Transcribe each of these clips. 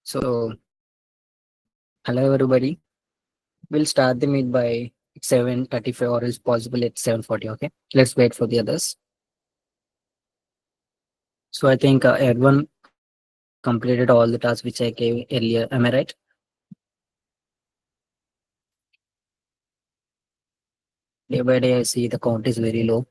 So, hello everybody. We'll start the meet by 7:35 or is possible at 7:40. Okay, let's wait for the others. So I think everyone completed all the tasks which I gave earlier. Am I right? Day by day, I see the count is very low.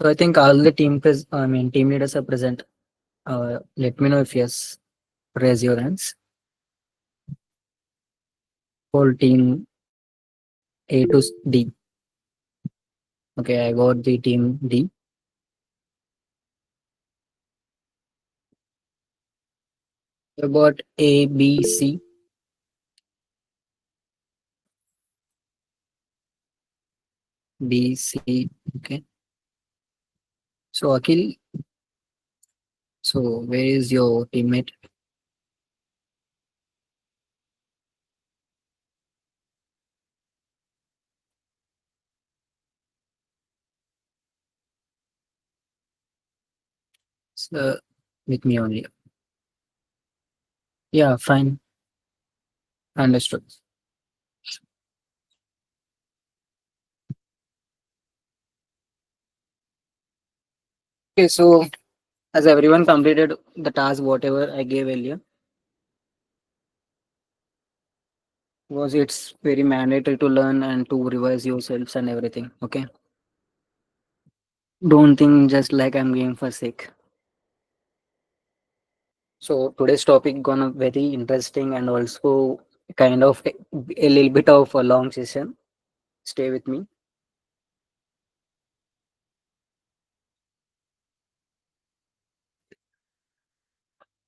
So I think all the team leaders are present. Let me know if yes. Raise your hands. Whole team A to D. Okay, I got the team D. About A, B, C, B, C. Okay. So Akhil, so where is your teammate? So, with me only. Yeah, fine. Understood. Okay, so has everyone completed the task whatever I gave earlier? Was it's very mandatory to learn and to revise yourselves and everything. Okay. Don't think just like I'm going for sake. So today's topic gonna very interesting and also kind of a little bit of a long session. Stay with me.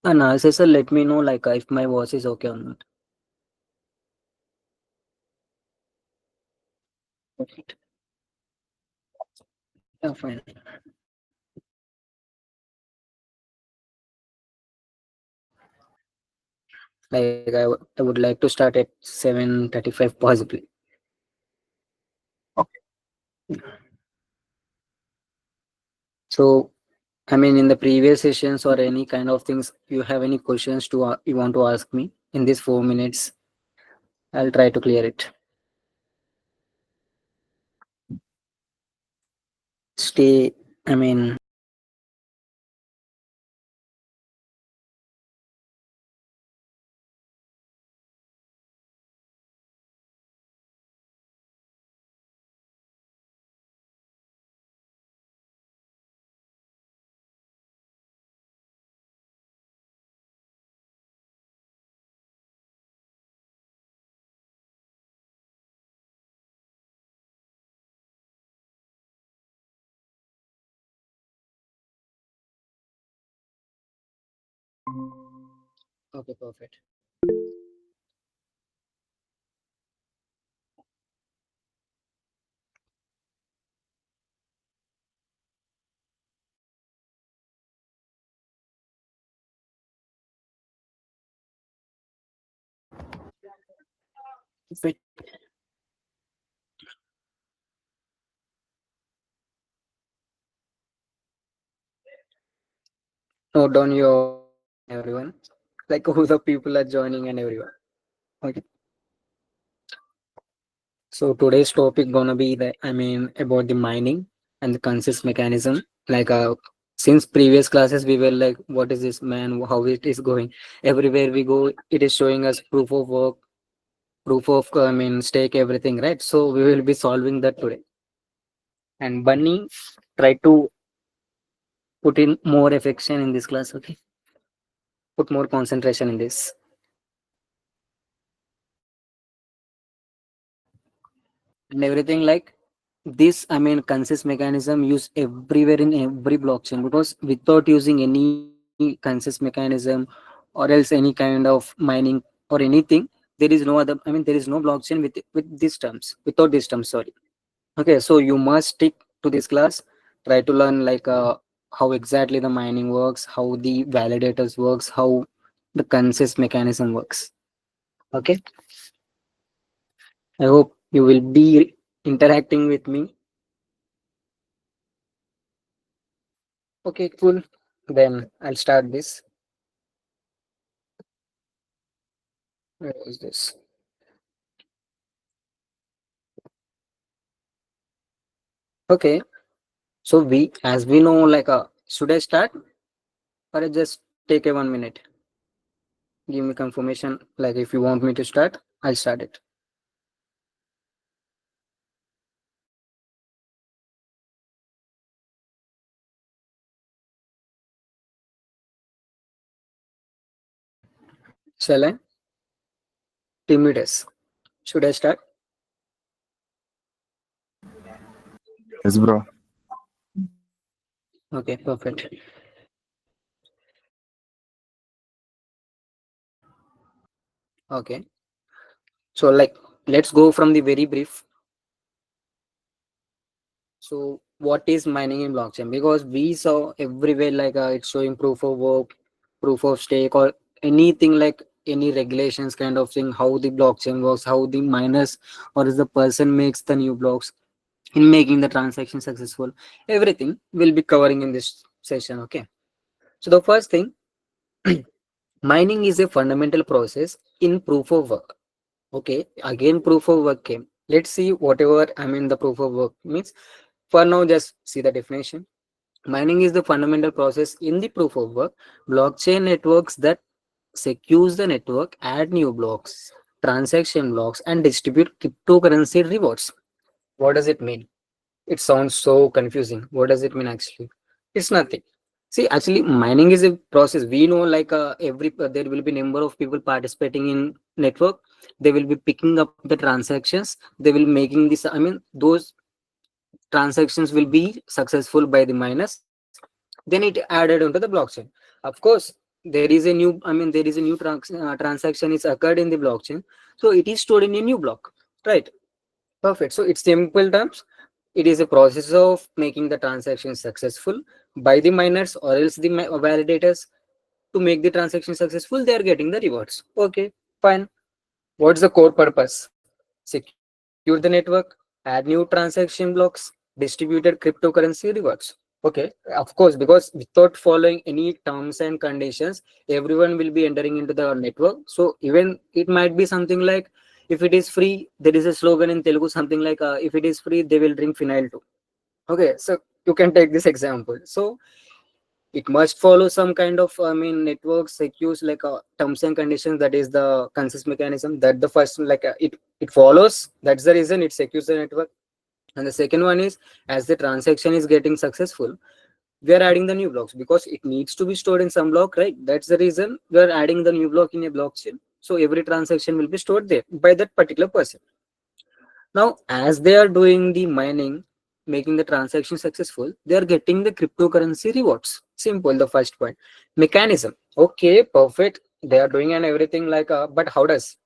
And sir, let me know like if my voice is okay or not. Perfect. Yeah, fine. Like I would like to start at 7:35 possibly. Okay. So I mean in the previous sessions or any kind of things you have any questions to you want to ask me in these 4 minutes, I'll try to clear it. Stay, I mean, okay, perfect. Fit, note down your everyone, like who the people are joining and everyone. Okay. So today's topic gonna be the about the mining and the consist mechanism. Like since previous classes we were like, what is this man? How it is going? Everywhere we go, it is showing us proof of work, proof of stake, everything, right? So we will be solving that today. And Bunny, try to put in more affection in this class. Okay, put more concentration in this and everything like this. Consist mechanism used everywhere in every blockchain because without using any consist mechanism or else any kind of mining or anything, there is no other. There is no blockchain with these terms. Without these terms, sorry. Okay, so you must stick to this class. try to learn like how exactly the mining works, how the validators works, how the consist mechanism works. Okay, I hope you will be interacting with me. Okay, cool. Then I'll start this. Where is this? Okay, so as we know, like, should I start or I just take a 1 minute? Give me confirmation. Like, if you want me to start, I'll start it. Shall I? Timides. Should I start? Yes, bro. Okay, perfect. Okay, so like, let's go from the very brief. So what is mining in blockchain? Because we saw everywhere like it's showing proof of work, proof of stake, or anything like any regulations kind of thing. How the blockchain works, how the miners or is the person makes the new blocks in making the transaction successful. Everything will be covering in this session. Okay. So the first thing, mining is a fundamental process in proof of work. Okay. Again, proof of work came. Let's see whatever I mean the proof of work means. For now, just see the definition. Mining is the fundamental process in the proof of work. Blockchain networks that secures the network, add new blocks, transaction blocks, and distribute cryptocurrency rewards. What does it mean? It sounds so confusing. What does it mean actually? It's nothing. See, actually, mining is a process. We know, like there will be number of people participating in network. They will be picking up the transactions. They will making this. I mean, those transactions will be successful by the miners, then it added onto the blockchain. Of course, there is a new, I mean, there is a new transaction is occurred in the blockchain, so it is stored in a new block, right? Perfect. So it's simple terms, it is a process of making the transaction successful by the miners or else the validators. To make the transaction successful, they are getting the rewards. Okay, fine. What's the core purpose? Secure the network, add new transaction blocks, distributed cryptocurrency rewards. Okay, of course, because without following any terms and conditions, everyone will be entering into the network. So even it might be something like, if it is free, there is a slogan in Telugu, something like, if it is free, they will drink phenyl too. Okay, so you can take this example. So it must follow some kind of, I mean, network secures like terms and conditions. That is the consensus mechanism. That the first, like it follows. That's the reason it secures the network. And the second one is, as the transaction is getting successful, we are adding the new blocks because it needs to be stored in some block, right? That's the reason we are adding the new block in a blockchain. So every transaction will be stored there by that particular person. Now, as they are doing the mining, making the transaction successful, they are getting the cryptocurrency rewards. Simple, the first point. Mechanism. Okay, perfect. They are doing and everything like, but how does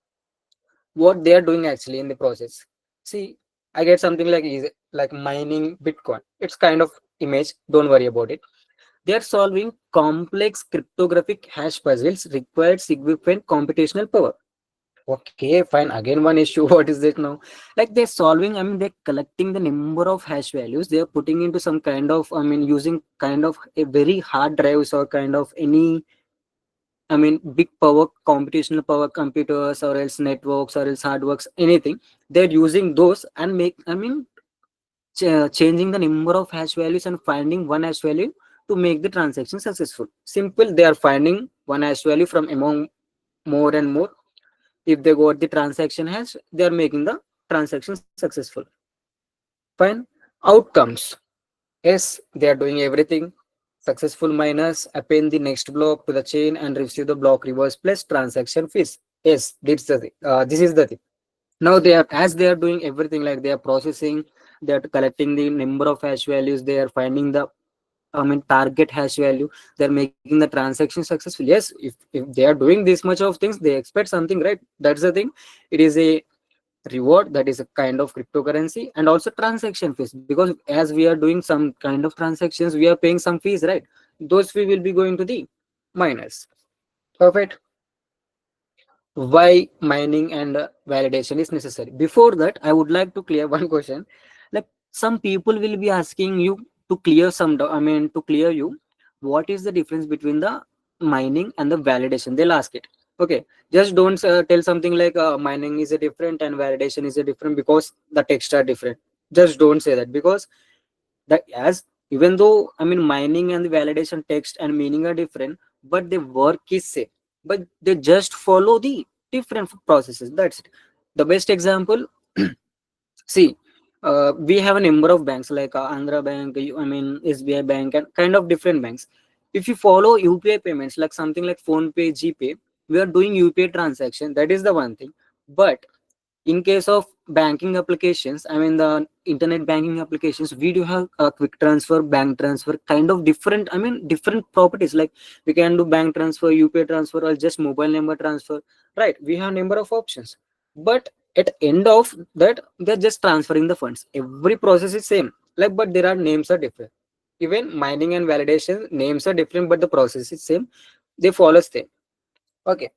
what they are doing actually in the process? See, I get something like easy, like mining Bitcoin. It's kind of image. Don't worry about it. They are solving complex cryptographic hash puzzles required significant computational power. Okay, fine. Again, one issue. What is it now? Like they're solving, I mean, they're collecting the number of hash values. They're putting into some kind of, I mean, using kind of a very hard drives or kind of any, I mean, big power, computational power computers or else networks or else hardworks, anything. They're using those and make, I mean, changing the number of hash values and finding one hash value to make the transaction successful. Simple. They are finding one hash value from among more and more. If they got the transaction hash, they are making the transaction successful. Fine. Outcomes. Yes, they are doing everything. Successful miners append the next block to the chain and receive the block rewards plus transaction fees. Yes, this is the thing. This is the thing. Now they are, as they are doing everything, like they are processing, they are collecting the number of hash values, they are finding the, I mean, target hash value, they're making the transaction successful. Yes, if they are doing this much of things, they expect something, right? That's the thing. It is a reward, that is a kind of cryptocurrency, and also transaction fees, because as we are doing some kind of transactions, we are paying some fees, right? Those fee will be going to the miners. Perfect. Why mining and validation is necessary? Before that, I would like to clear one question. Like, some people will be asking you to clear to clear you, what is the difference between the mining and the validation? They'll ask it. Okay, just don't tell something like mining is a different and validation is a different because the text are different. Just don't say that, because that, as even though mining and the validation text and meaning are different, but the work is same, but they just follow the different processes. That's it. The best example, see, we have a number of banks like Andhra Bank, SBI Bank, and kind of different banks. If you follow UPI payments like something like Phone Pay, GPay, we are doing UPI transaction. That is the one thing. But in case of banking applications, the internet banking applications, we do have a quick transfer, bank transfer, kind of different, different properties. Like, we can do bank transfer, UPI transfer, or just mobile number transfer, right? We have number of options. But at end of that, they're just transferring the funds. Every process is same, like, but there are names are different. Even mining and validation names are different, but the process is same. They follow same. Okay,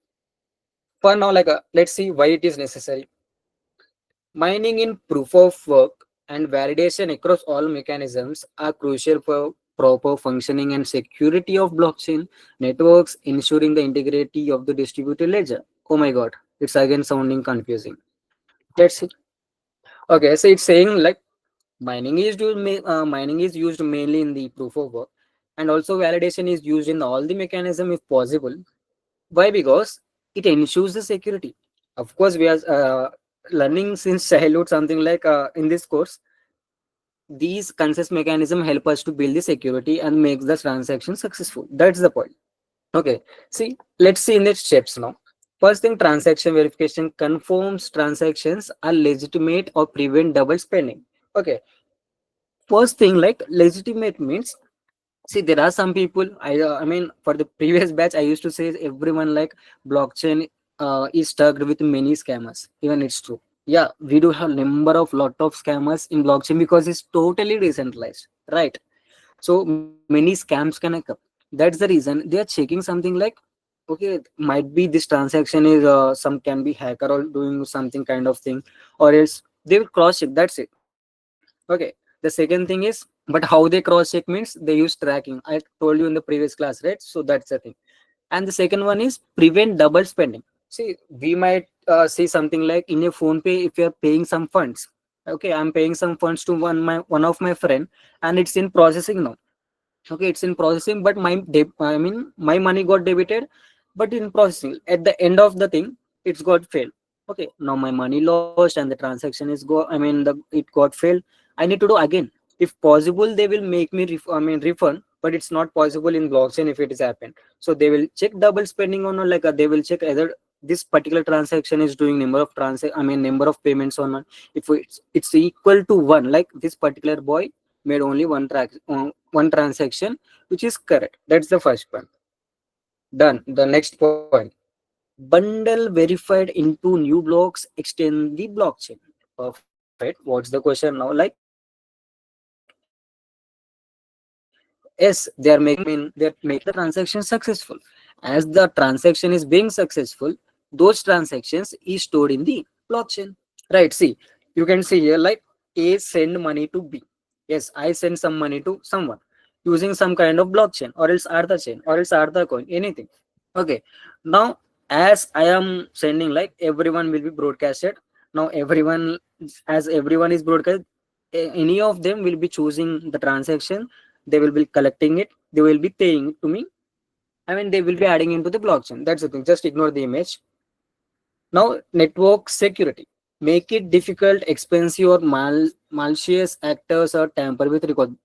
for now, like, let's see why it is necessary. Mining in proof of work and validation across all mechanisms are crucial for proper functioning and security of blockchain networks, ensuring the integrity of the distributed ledger. Oh my god, it's again sounding confusing. Let's see. Okay, so it's saying like mining is used mainly in the proof of work, and also validation is used in all the mechanism if possible. Why? Because it ensures the security. Of course, we are learning since childhood something like in this course. These consist mechanism help us to build the security and make the transaction successful. That's the point. Okay. See, let's see in the steps now. First thing, transaction verification confirms transactions are legitimate or prevent double spending. Okay. First thing, like, legitimate means, see, there are some people. For the previous batch, I used to say everyone like blockchain is stuck with many scammers. Even it's true. Yeah, we do have number of lot of scammers in blockchain because it's totally decentralized, right? So many scams can occur. That's the reason they are checking something like, okay, might be this transaction is some can be hacker or doing something kind of thing, or else they will cross check. That's it. Okay. The second thing is, but how they cross check means they use tracking. I told you in the previous class, right? So that's the thing. And the second one is prevent double spending. See, we might see something like in a phone pay, if you're paying some funds. Okay, I'm paying some funds to one of my friend, and it's in processing now. Okay, it's in processing, but my money got debited, but in processing at the end of the thing, it's got failed. Okay, now my money lost and the transaction is it got failed. I need to do again. If possible, they will make me refund, but it's not possible in blockchain if it is happened. So they will check double spending or not. Like, they will check either this particular transaction is doing number of payments or not. If it's equal to one, like this particular boy made only one transaction, which is correct. That's the first one. Done. The next point, bundle verified into new blocks extend the blockchain. Perfect. What's the question now? Like, yes, they are they're making the transaction successful. As the transaction is being successful, those transactions is stored in the blockchain. Right. See, you can see here like A send money to B. Yes, I send some money to someone using some kind of blockchain, or else Artha chain, or else Artha coin, anything. Okay. Now, as I am sending, like, everyone will be broadcasted. Now, as everyone is broadcast, any of them will be choosing the transaction. They will be collecting it. They will be paying it to me. They will be adding into the blockchain. That's the thing. Just ignore the image. Now, network security. Make it difficult, expensive, or malicious actors or tamper with record.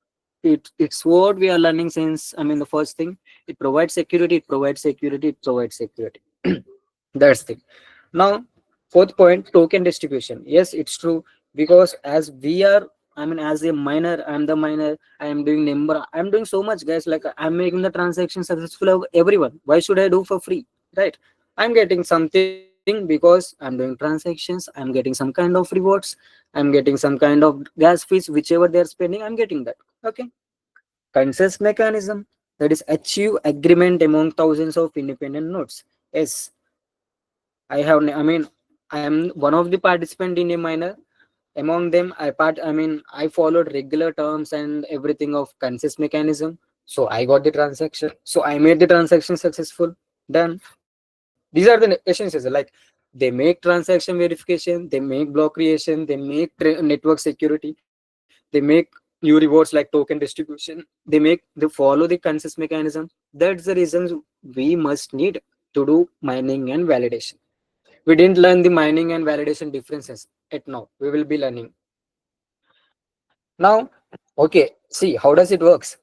It's what we are learning since, the first thing. It provides security, it provides security, it provides security. That's the thing. Now, fourth point, token distribution. Yes, it's true. Because as we are, as a miner, I'm the miner, I am doing number, I'm doing so much, guys. Like, I'm making the transaction successful of everyone. Why should I do for free? Right? I'm getting something because I'm doing transactions, I'm getting some kind of rewards, I'm getting some kind of gas fees, whichever they're spending, I'm getting that. Okay. Consensus mechanism, that is achieve agreement among thousands of independent nodes. Yes, I mean, I am one of the participant in a minor. Among them, I followed regular terms and everything of consensus mechanism. So I got the transaction. So I made the transaction successful. Done. These are the essentials. Like they make transaction verification, they make block creation, they make network security, they make new rewards like token distribution. They follow the consensus mechanism. That's the reasons we must need to do mining and validation. We didn't learn the mining and validation differences at now. We will be learning now. Okay, see how does it works.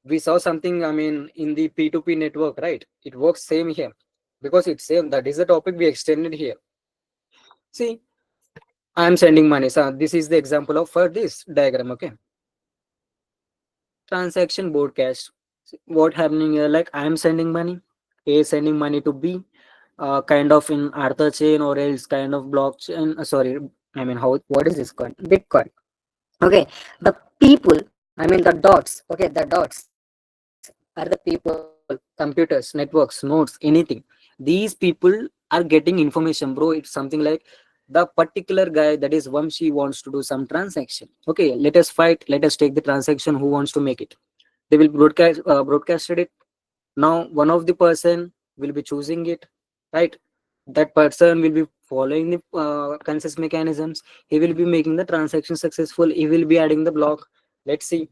We saw something, in the P2P network, right? It works same here because it's same. That is the topic we extended here. See, I am sending money. So this is the example of for this diagram. Okay, transaction broadcast. What happening here? Like I am sending money, A sending money to B, kind of in Arthur chain or else kind of blockchain. Sorry, how? What is this coin? Bitcoin. Okay, the people. The dots. Okay, the dots are the people, computers, networks, nodes, anything. These people are getting information, bro. It's something like the particular guy, that is Vamshi, wants to do some transaction. Okay, let us fight. Let us take the transaction. Who wants to make it? They will broadcasted it. Now one of the person will be choosing it, right? That person will be following the consensus mechanisms. He will be making the transaction successful. He will be adding the block. Let's see.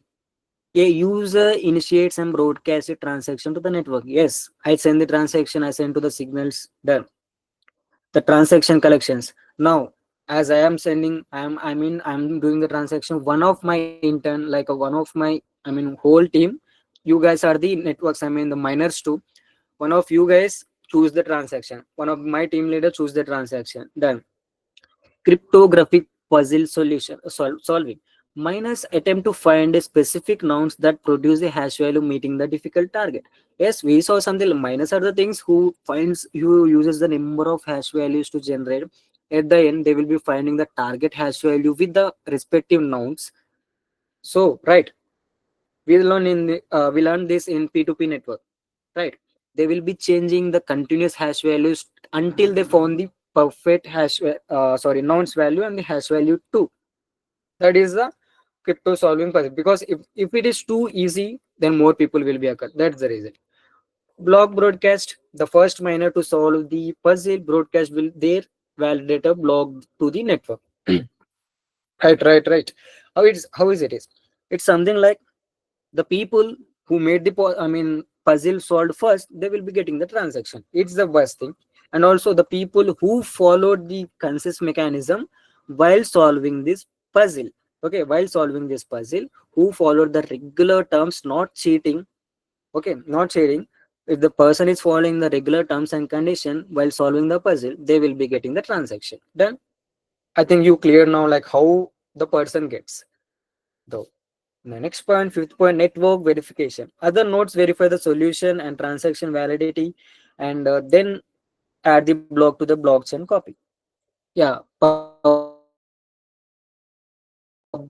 A user initiates and broadcasts a transaction to the network. Yes, I send the transaction, I send to the signals. Done. The transaction collections. Now, as I am sending, I'm doing the transaction. One of my intern, like one of my, whole team, you guys are the networks. The miners too. One of you guys choose the transaction. One of my team leader choose the transaction. Done. Cryptographic puzzle solving. Miners attempt to find a specific nouns that produce a hash value meeting the difficult target. Yes, we saw something. Miners are the things who uses the number of hash values to generate. At the end, they will be finding the target hash value with the respective nouns. So, right, we learn this in P2P network, right? They will be changing the continuous hash values until they found the perfect nonce value and the hash value too. That is the crypto solving puzzle. Because if it is too easy, then more people will be occurred. That's the reason. Block broadcast, the first miner to solve the puzzle broadcast will their validator block to the network. Right. How is it is? It's something like the people who made the puzzle solved first, they will be getting the transaction. It's the worst thing. And also the people who followed the consensus mechanism while solving this puzzle. Okay, while solving this puzzle, who followed the regular terms, not cheating. Okay, not cheating. If the person is following the regular terms and condition while solving the puzzle, they will be getting the transaction. Done. I think you clear now, like how the person gets though. The next point, fifth point, network verification. Other nodes verify the solution and transaction validity, and then add the block to the blockchain copy. Yeah,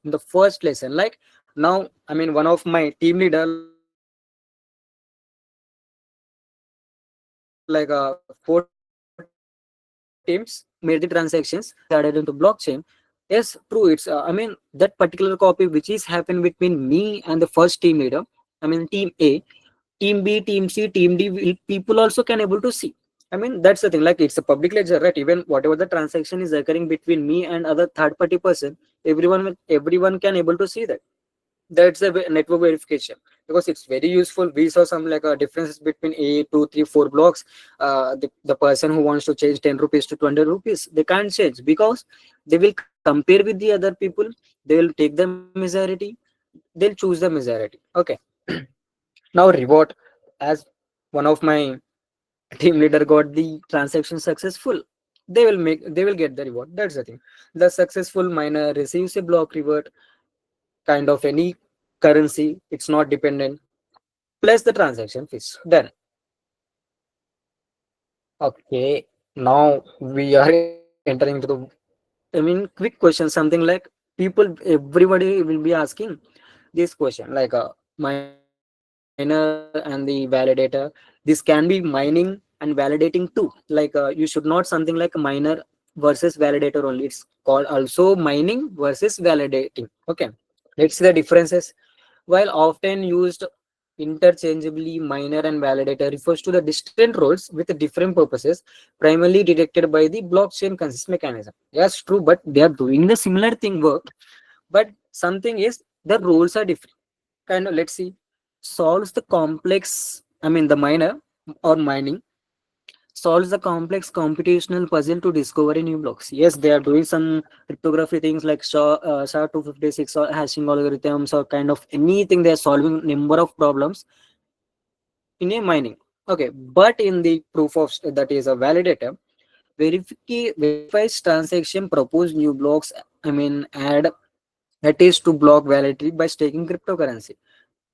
the first lesson. Like now, one of my team leader, like four teams made the transaction successful. They will be added into blockchain. Yes, true. It's that particular copy which is happened between me and the first team leader. Team A, team B, team C, team D. People also can able to see. That's the thing. Like it's a public ledger, right? Even whatever the transaction is occurring between me and other third party person, everyone can able to see that. That's a network verification, because it's very useful. We saw some like differences between a 2 3 4 blocks. The person who wants to change 10 rupees to 20 rupees, they can't change because they will compare with the other people. They will take the majority, they'll choose the majority. Okay. Now reward, as one of my team leader got the transaction successful, they will get the reward. That's the thing. The successful miner receives a block reward, kind of any currency. It's not dependent, plus the transaction fees. Then okay, Now we are entering into the, I mean, quick question, something like people, everybody will be asking this question, like minor and the validator. This can be mining and validating too. Like you should not something like miner versus validator only. It's called also mining versus validating. Okay, let's see the differences. While often used interchangeably, miner and validator refers to the distinct roles with different purposes, primarily detected by the blockchain consensus mechanism. Yes, true, but they are doing the similar thing work, but something is the roles are different. Kind of, let's see, solves the complex, I mean the miner or mining solves the complex computational puzzle to discover new blocks. Yes, they are doing some cryptography things like SHA-256 or hashing algorithms or kind of anything. They are solving number of problems in a mining. Okay, but in the proof of that is a validator, verifies transaction, propose new blocks. I mean, add that is to block validity by staking cryptocurrency.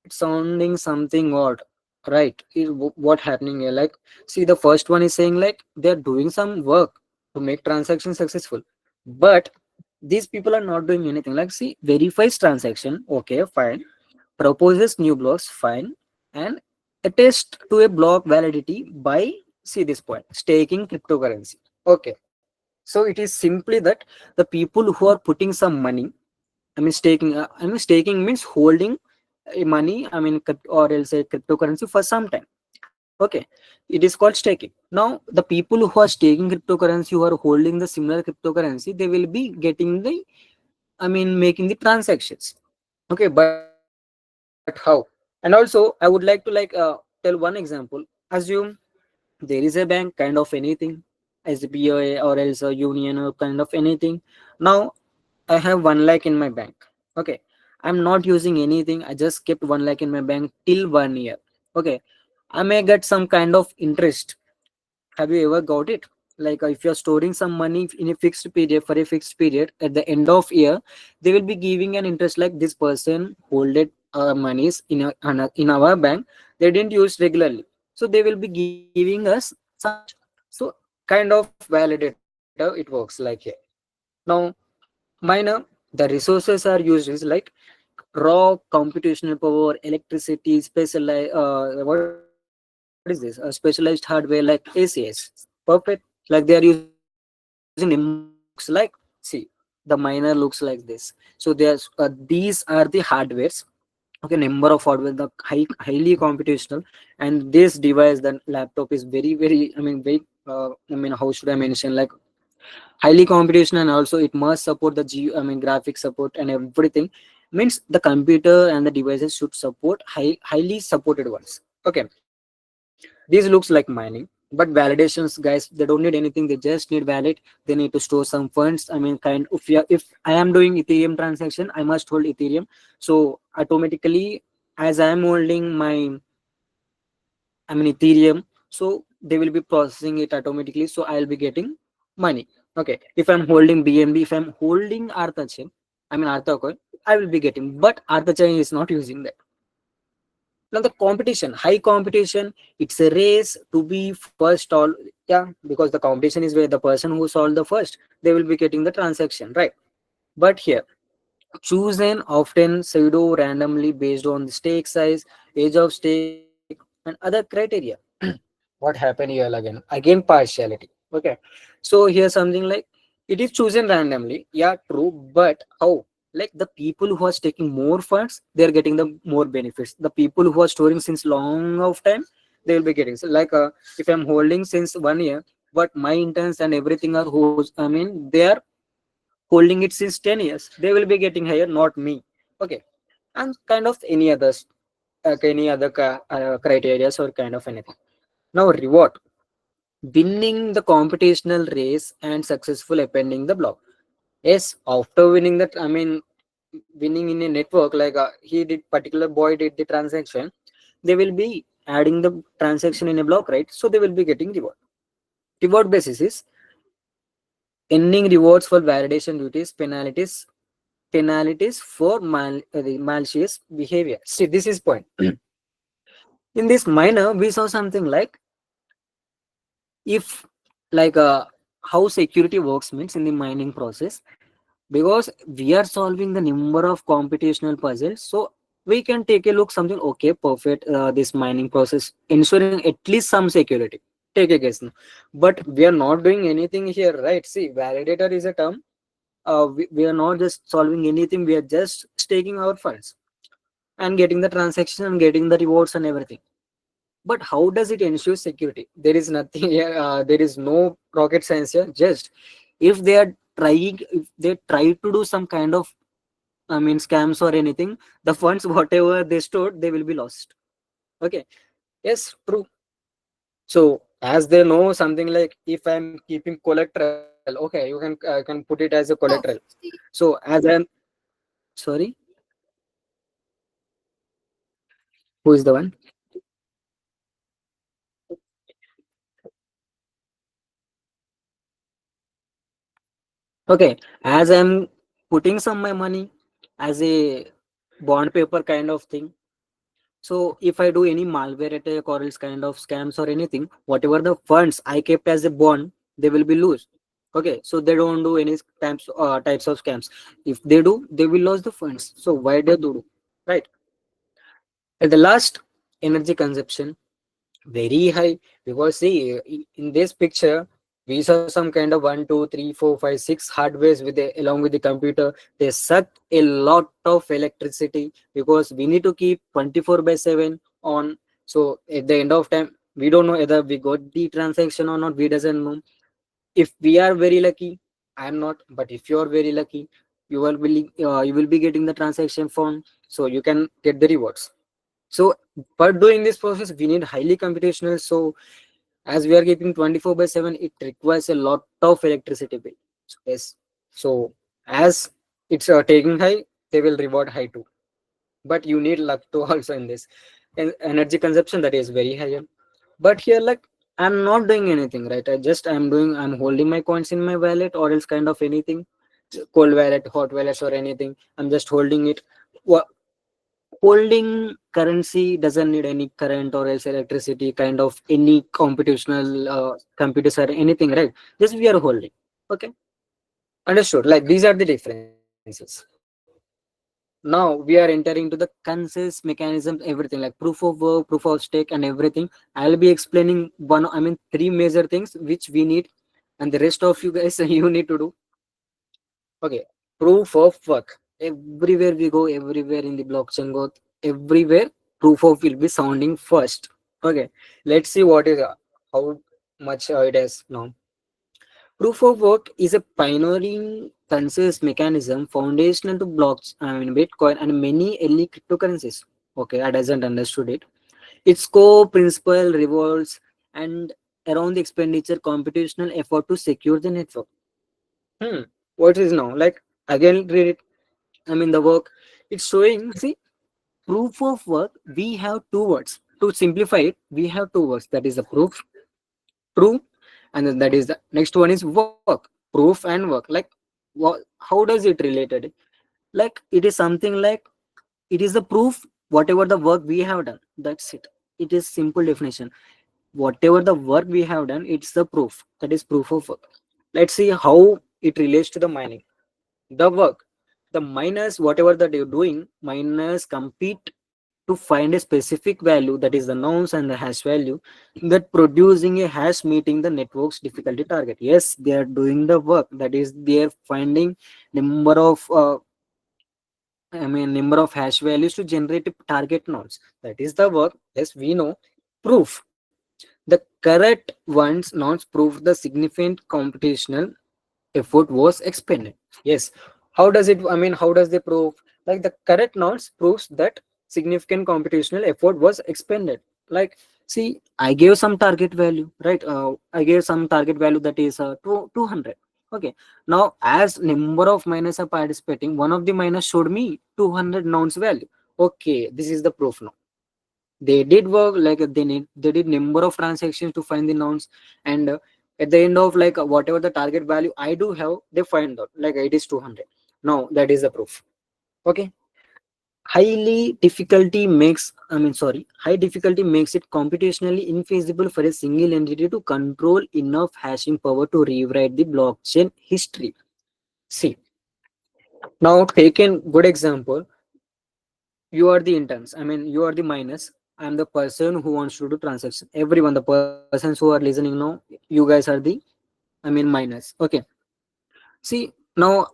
It's sounding something odd, right? What happening here? Like, see, the first one is saying like they're doing some work to make transactions successful, but these people are not doing anything. Like, see, verifies transaction, okay, fine, proposes new blocks, fine, and attest to a block validity by, see this point, staking cryptocurrency. Okay, so it is simply that the people who are putting some money, I mean staking. I mean staking means holding money. I mean, or else a cryptocurrency for some time. Okay, it is called staking. Now, the people who are staking cryptocurrency, who are holding the similar cryptocurrency, they will be getting the, I mean, making the transactions. Okay, but how? And also, I would like to tell one example. Assume there is a bank, kind of anything, SBI or else a union or kind of anything. Now I have 1 lakh in my bank. Okay. I'm not using anything. I just kept 1 lakh in my bank till 1 year. Okay. I may get some kind of interest. Have you ever got it? Like if you're storing some money in a fixed period for a fixed period, at the end of year, they will be giving an interest like this person holded monies in our bank. They didn't use regularly. So they will be giving us some much. So kind of validator, it works like here. Now, minor, the resources are used is like raw computational power, electricity, specialized what is this? Specialized hardware like ACS. Perfect. Like they are using number of hardware looks like, see, the miner looks like this. So there's these are the hardwares. Okay, number of hardware, the highly computational, and this device, the laptop is very, I mean very I mean, how should I mention, like highly computational, and also it must support the I mean graphic support and everything. Means the computer and the devices should support highly supported ones. Okay, these looks like mining, but validations, guys, they don't need anything. They just need valid. They need to store some funds. I mean, kind, if I am doing Ethereum transaction, I must hold Ethereum. So automatically, as I am holding my, I mean Ethereum, so they will be processing it automatically. So I'll be getting money. Okay. If I'm holding BNB, if I'm holding Artha chain, I mean Artha coin, I will be getting. But Artha chain is not using that. Now the competition, high competition, it's a race to be first all. Yeah, because the competition is where the person who solved the first, they will be getting the transaction, right? But here, chosen often pseudo randomly based on the stake size, age of stake, and other criteria. What happened here again partiality. Okay, so here's something like it is chosen randomly, yeah, true, but how? Like the people who are taking more funds, they are getting the more benefits. The people who are storing since long of time, they will be getting, so like if I'm holding since 1 year, but my interns and everything are who's, I mean they are holding it since 10 years, they will be getting higher, not me. Okay, and kind of any other criteria or kind of anything. Now reward, winning the computational race and successful appending the block. Yes, after winning that, I mean, winning in a network, like he did, particular boy did the transaction, they will be adding the transaction in a block, right? So they will be getting reward. Reward basis is ending rewards for validation duties, penalties for the malicious behavior. See, this is point. In this minor, we saw something like if like how security works means in the mining process, because we are solving the number of computational puzzles. So we can take a look something, okay, perfect, this mining process ensuring at least some security, take a guess now. But we are not doing anything here, right? See, validator is a term. We are not just solving anything, we are just staking our funds and getting the transaction and getting the rewards and everything. But how does it ensure security? There is nothing here. There is no rocket science here. Just if they are trying, if they try to do some kind of, I mean, scams or anything, the funds whatever they stored, they will be lost. Okay. Yes, true. So as they know something, like if I'm keeping collateral, okay, can put it as a collateral. So as I'm sorry, who is the one? Okay, as I'm putting some my money as a bond paper kind of thing. So if I do any malware attack or else kind of scams or anything, whatever the funds I kept as a bond, they will be lose. Okay, so they don't do any types of scams. If they do, they will lose the funds. So why they do? Right. At the last, energy consumption very high, because see, in this picture we saw some kind of 1 2 3 4 5 6 hardwares with the along with the computer. They suck a lot of electricity because we need to keep 24/7 on. So at the end of time, we don't know whether we got the transaction or not, we doesn't know. If we are very lucky, I am not, but if you are very lucky, you will be getting the transaction form, so you can get the rewards. So for doing this process we need highly computational. So as we are keeping 24/7, it requires a lot of electricity bill. Yes. So as it's taking high, they will reward high too. But you need luck to also in this. And energy consumption, that is very high. But here, like, I'm not doing anything, right? I'm holding my coins in my wallet or else kind of anything, cold wallet, hot wallets or anything. I'm just holding it. Holding currency doesn't need any current or else electricity kind of any computational computers or anything, right? Just we are holding. Okay, understood. Like these are the differences. Now we are entering to the consensus mechanism, everything like proof of work, proof of stake and everything. I'll be explaining three major things which we need, and the rest of you guys you need to do. Okay, proof of work. Everywhere we go, everywhere in the blockchain go, everywhere proof of will be sounding first. Okay, let's see what is how much it is now. Proof of work is a pioneering consensus mechanism foundational to blocks, Bitcoin and many early cryptocurrencies. Okay, I doesn't understood it. Its core principle revolves and around the expenditure computational effort to secure the network. Hmm. What is now? Like again, read it. The work. It's showing. See, proof of work. We have two words. To simplify it, we have two words. That is the proof, true, and then that is the next one is work. Proof and work. Like, what? How does it related? Like it is something like it is the proof. Whatever the work we have done, that's it. It is simple definition. Whatever the work we have done, it's the proof. That is proof of work. Let's see how it relates to the mining. The work, the miners, whatever that you're doing, miners compete to find a specific value, that is the nonce and the hash value, that producing a hash meeting the network's difficulty target. Yes, they are doing the work, that is they are finding number of number of hash values to generate a target nodes. That is the work. Yes, we know. Proof, the correct ones nodes prove the significant computational effort was expended. Yes. How does it, how does they prove? Like the correct nodes proves that significant computational effort was expended. Like, see, I gave some target value, right? I gave some target value that is 200. Okay. Now, as number of miners are participating, one of the miners showed me 200 nodes value. Okay, this is the proof now. They did work, like they did number of transactions to find the nouns, and at the end of like whatever the target value I do have, they find out like it is 200. Now that is the proof. Okay, high difficulty makes it computationally infeasible for a single entity to control enough hashing power to rewrite the blockchain history. See, now taken good example, you are the interns, you are the miners, I'm the person who wants to do transaction. Everyone, the persons who are listening now, you guys are the miners. Okay, see, now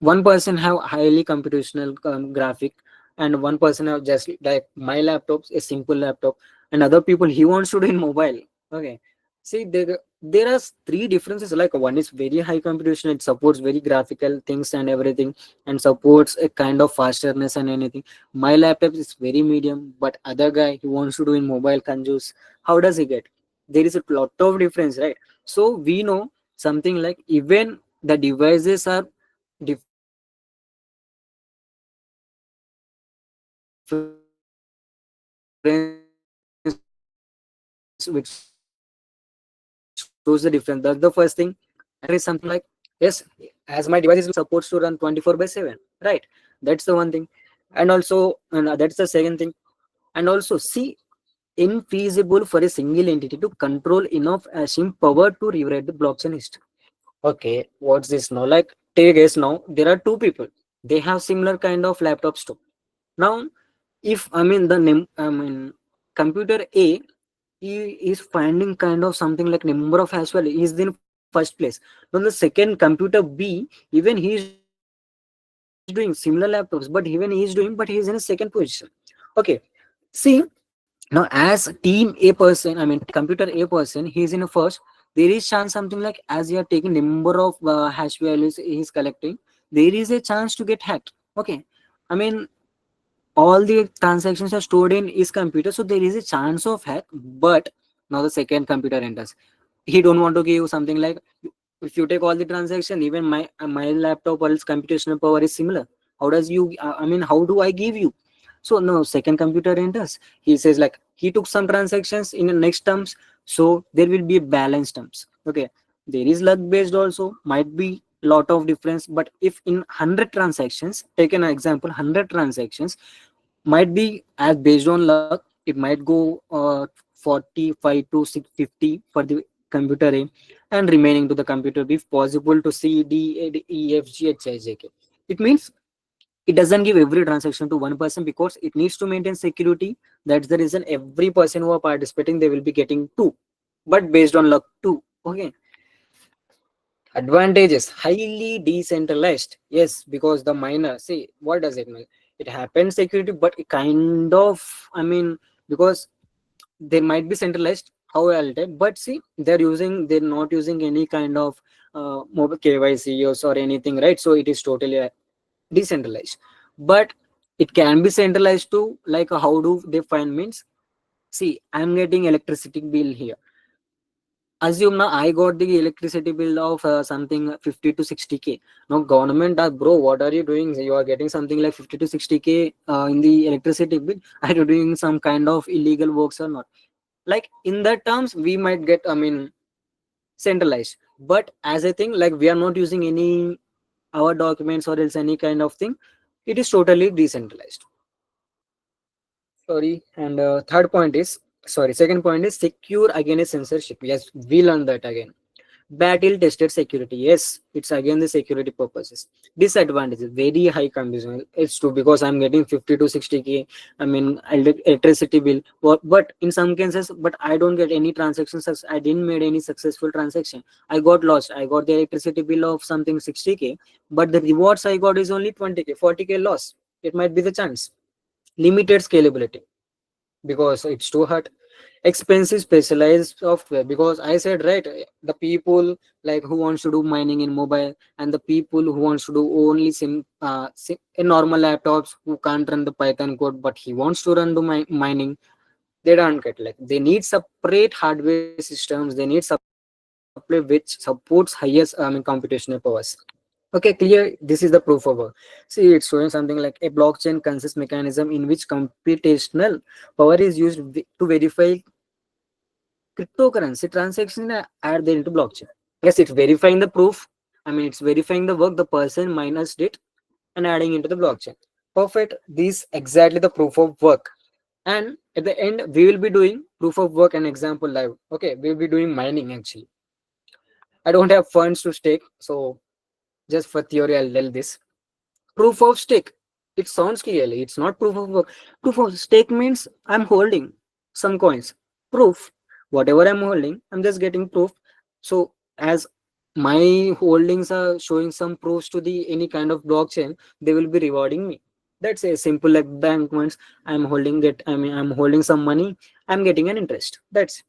one person have highly computational graphic, and one person have just like my laptops, a simple laptop, and other people he wants to do in mobile. Okay, see, there are three differences. Like one is very high computation, it supports very graphical things and everything, and supports a kind of fasterness and anything. My laptop is very medium, but other guy he wants to do in mobile can use. How does he get? There is a lot of difference, right? So we know something like even the devices are different which shows the difference. That's the first thing. And also the difference which shows the difference which shows the difference which shows the difference, that's the first thing. And there is something like, yes, as my device is supposed to run 24/7, right? That's the one thing. And that's the second thing. And also see, infeasible for a single entity to control enough hashing power to rewrite the blockchain history. Okay, what's this now? Like, take guess now. There are two people. They have similar kind of laptops too. Now, if the name, computer A, he is finding kind of something like number of hash value. He is in first place. Now the second computer B, even he is doing similar laptops, but even he is doing, but he is in a second position. Okay, see, now as team A person, computer A person, he is in a first. There is chance something like as you are taking number of hash values he is collecting, there is a chance to get hacked. Okay, I mean all the transactions are stored in his computer, so there is a chance of hack. But now the second computer enters, he don't want to give something like, if you take all the transaction, even my laptop or its computational power is similar, how does you how do I give you? So no, second computer enters, he says like he took some transactions in the next terms, so there will be a balance terms. Okay, there is luck based also, might be lot of difference, but if in 100 transactions, take an example, 100 transactions, might be as based on luck, it might go 45 to 650 for the computer A, and remaining to the computer B, if possible to C, D, E, F, G, H, I, J, K. It means it doesn't give every transaction to one person because it needs to maintain security. That's the reason every person who are participating, they will be getting two, but based on luck too. Okay, advantages, highly decentralized. Yes, because the miner, see, what does it mean? It happens security, but it kind of, because they might be centralized, how I'll tell, but see, they're not using any kind of mobile KYC or anything, right? So it is totally decentralized. But it can be centralized too. Like how do they find means? See, I'm getting electricity bill here. Assume now I got the electricity bill of something 50 to 60K. Now government ask, bro, what are you doing? You are getting something like 50 to 60K in the electricity bill. Are you doing some kind of illegal works or not? Like in that terms, we might get, centralized. But as I think, like we are not using any our documents or else any kind of thing. It is totally decentralized. Sorry. And second point is secure against censorship. Yes, we learned that again. Battle tested security. Yes, it's again the security purposes. Disadvantages, very high consumption. It's true because I'm getting 50 to 60K. Electricity bill. But in some cases, but I don't get any transactions. I didn't made any successful transaction. I got lost. I got the electricity bill of something 60K, but the rewards I got is only 20K, 40K loss. It might be the chance. Limited scalability because it's too hard. Expensive specialized software, because I said right, the people like who wants to do mining in mobile, and the people who wants to do only in normal laptops, who can't run the Python code but he wants to run the mining, they don't get, like they need separate hardware systems, they need separate which supports highest computational powers. Okay, clear. This is the proof of work. See, it's showing something like a blockchain consensus mechanism in which computational power is used to verify cryptocurrency transaction add there into blockchain. Yes, it's verifying the proof. It's verifying the work the person miners did and adding into the blockchain. Perfect. This exactly the proof of work. And at the end, we will be doing proof of work and example live. Okay, we'll be doing mining actually. I don't have funds to stake, so just for theory, I'll tell this. Proof of stake. It sounds clearly. It's not proof of work. Proof of stake means I'm holding some coins. Proof. Whatever I'm holding, I'm just getting proof. So as my holdings are showing some proofs to the any kind of blockchain, they will be rewarding me. That's a simple like bank ones. I'm holding it. I mean, I'm holding some money. I'm getting an interest. That's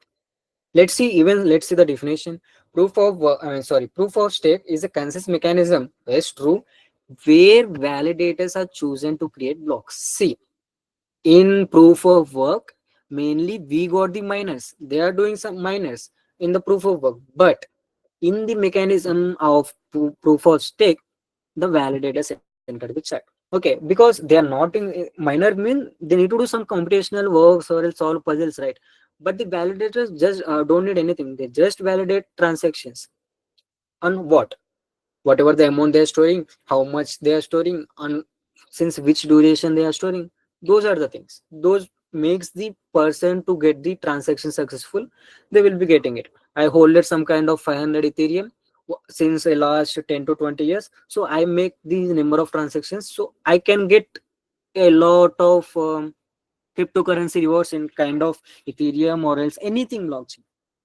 let's see the definition. Proof of proof of stake is a consensus mechanism. Yes, true, where validators are chosen to create blocks. See, in proof of work, mainly we got the miners. They are doing some miners in the proof of work, but in the mechanism of proof of stake, the validators entered the chat. Okay, because they are not in minor mean they need to do some computational works or else solve puzzles, right? But the validators just don't need anything. They just validate transactions on whatever the amount they are storing, how much they are storing, on since which duration they are storing. Those are the things. Those makes the person to get the transaction successful. They will be getting it. I hold it some kind of 500 Ethereum since the last 10 to 20 years. So I make the number of transactions. So I can get a lot of cryptocurrency rewards in kind of Ethereum or else anything blockchain.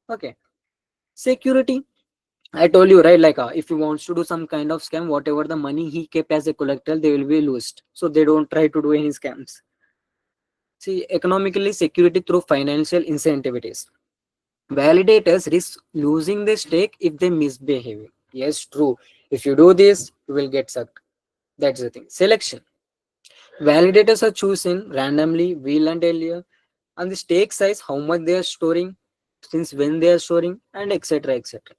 Okay. Security, I told you, right? Like, if he wants to do some kind of scam, whatever the money he kept as a collateral, they will be lost. So they don't try to do any scams. See, economically security through financial incentivities. Validators risk losing the stake if they misbehave. Yes, true. If you do this, you will get sucked. That's the thing. Selection. Validators are chosen randomly, we learned earlier, and the stake size, how much they are storing, since when they are storing, and etc. etc.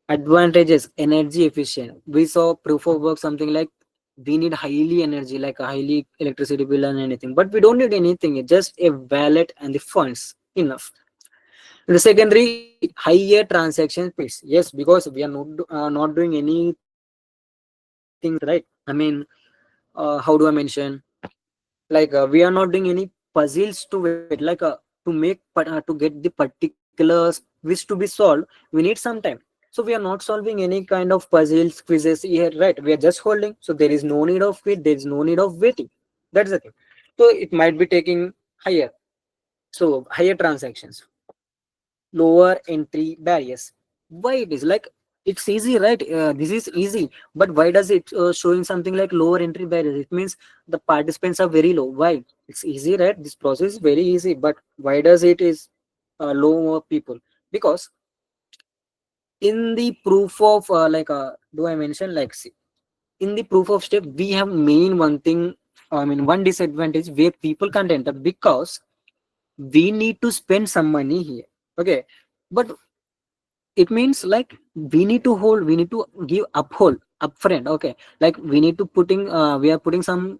Advantages: energy efficient. We saw proof of work something like we need highly energy, like a highly electricity bill and anything, but we don't need anything. It's just a wallet and the funds enough. The secondary, higher transaction fees. Yes, because we are not doing anything right. I mean, how do I mention? Like we are not doing any puzzles to it. Like to get the particular quiz to be solved, we need some time. So we are not solving any kind of puzzles quizzes here, right? We are just holding, so there is no need of quit, there is no need of waiting. That's the thing. So it might be taking higher, so higher transactions, lower entry barriers. Why it is like, it's easy, right? This is easy, but why does it showing something like lower entry barriers? It means the participants are very low. Why? It's easy, right? This process is very easy, but why does it is low people? Because in the proof of do I mention like, see, in the proof of step we have main one thing, I mean one disadvantage where people can't enter, because we need to spend some money here. Okay, but it means like we need to hold, we need to give uphold upfront. Okay, like we need to putting we are putting some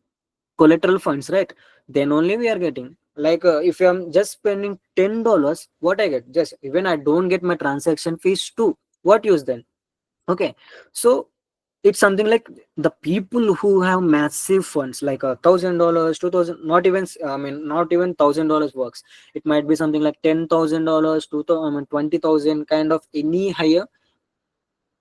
collateral funds, right? Then only we are getting, like if I'm just spending $10, what I get, just even I don't get my transaction fees too, what use then? Okay, so it's something like the people who have massive funds like $1,000, 2,000, not even I mean not even $1,000 works. It might be something like $10,000, 2,000, I mean 20,000, kind of any higher,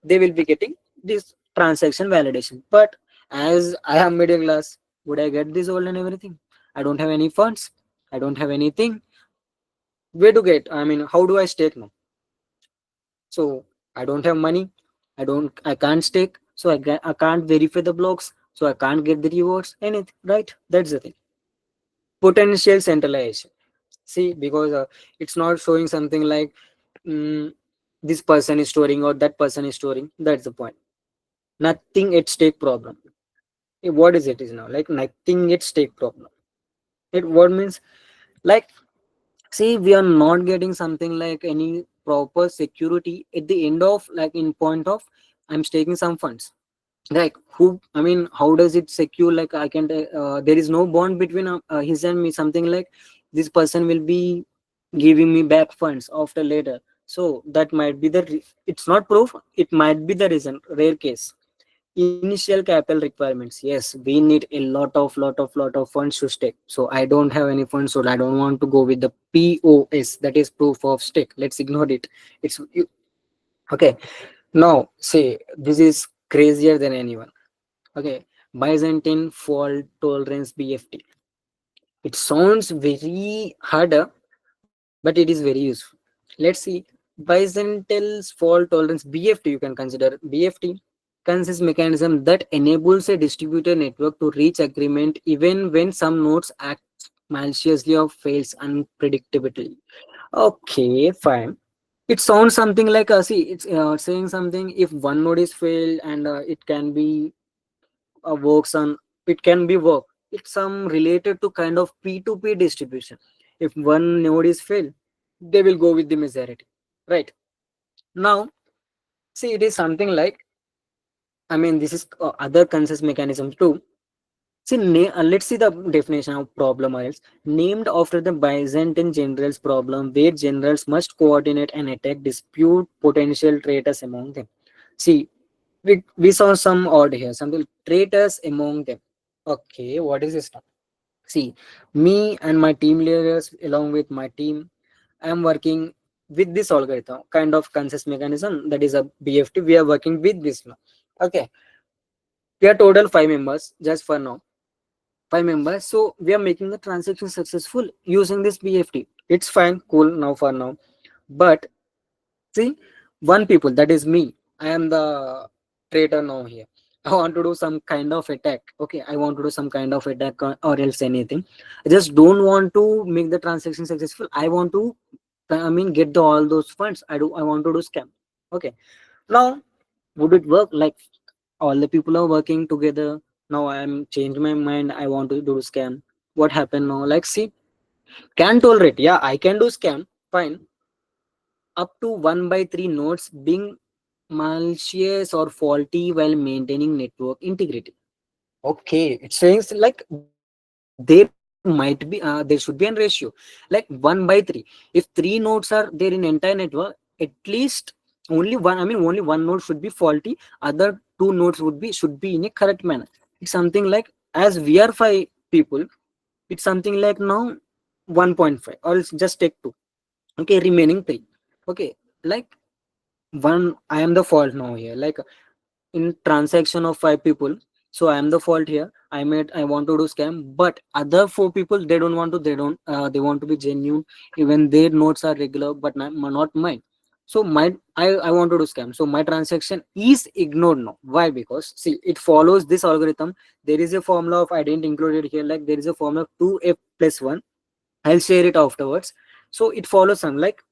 they will be getting this transaction validation. But as I am middle class, would I get this all and everything? I don't have any funds, I don't have anything. Where to get, I mean how do I stake now? So I don't have money, I can't stake, so I can't verify the blocks, so I can't get the rewards anything, right? That's the thing. Potential centralization. See, because it's not showing something like, mm, this person is storing or that person is storing. That's the point. Nothing at stake problem. What is it is now like nothing at stake problem? It what means, like, see, we are not getting something like any proper security at the end of, like, in point of I'm staking some funds. Like who, I mean how does it secure? Like I can there is no bond between his and me, something like this person will be giving me back funds after later. So that might be the it's not proof, it might be the reason, rare case. Initial capital requirements. Yes, we need a lot of funds to stake. So I don't have any funds, so I don't want to go with the POS, that is proof of stake. Let's ignore it. Okay. Now, see, this is crazier than anyone. Okay, Byzantine fault tolerance BFT. It sounds very harder, but it is very useful. Let's see. Byzantine's fault tolerance BFT, you can consider BFT consists mechanism that enables a distributed network to reach agreement even when some nodes act maliciously or fails unpredictably. Okay, fine. It sounds something like see, it's saying something if one node is failed and it can be works on, it can be work, it's some related to kind of p2p distribution. If one node is failed, they will go with the majority, right? Now, see, it is something like, I mean, this is other consensus mechanism too. See, let's see the definition of problem or else. Named after the Byzantine generals problem, where generals must coordinate and attack dispute potential traitors among them. See, we saw some odd here, something traitors among them. Okay, what is this now? See, me and my team leaders, along with my team, I am working with this algorithm, kind of consensus mechanism, that is a BFT. We are working with this now. Okay, we are total 5 members just for now. 5 members. So we are making the transaction successful using this BFT. It's fine, cool now for now. But see, one people, that is me. I am the traitor now here. I want to do some kind of attack. Okay, I want to do some kind of attack or else anything. I just don't want to make the transaction successful. I want to, I mean, get the all those funds. I want to do scam. Okay. Now, would it work? Like all the people are working together. Now I am changed my mind. I want to do scam. What happened now? Like, see, can tolerate. Yeah, I can do scam. Fine, up to 1 by 3 nodes being malicious or faulty while maintaining network integrity. Okay, it says like there might be there should be a ratio like 1 by 3. If 3 nodes are there in entire network, at least only one, I mean only one node should be faulty, other two nodes should be in a correct manner. It's something like, as we are 5 people, it's something like now 1.5, or else just take 2. Okay, remaining 3. Okay, like one, I am the fault now here, like in transaction of 5 people, so I am the fault here. I want to do scam, but other 4 people, they don't want to, they want to be genuine, even their notes are regular, but not mine. So I want to do scam, so my transaction is ignored now. Why? Because see, it follows this algorithm. There is a formula of, I didn't include it here, like there is a formula of 2f plus 1. I'll share it afterwards. So it follows some like,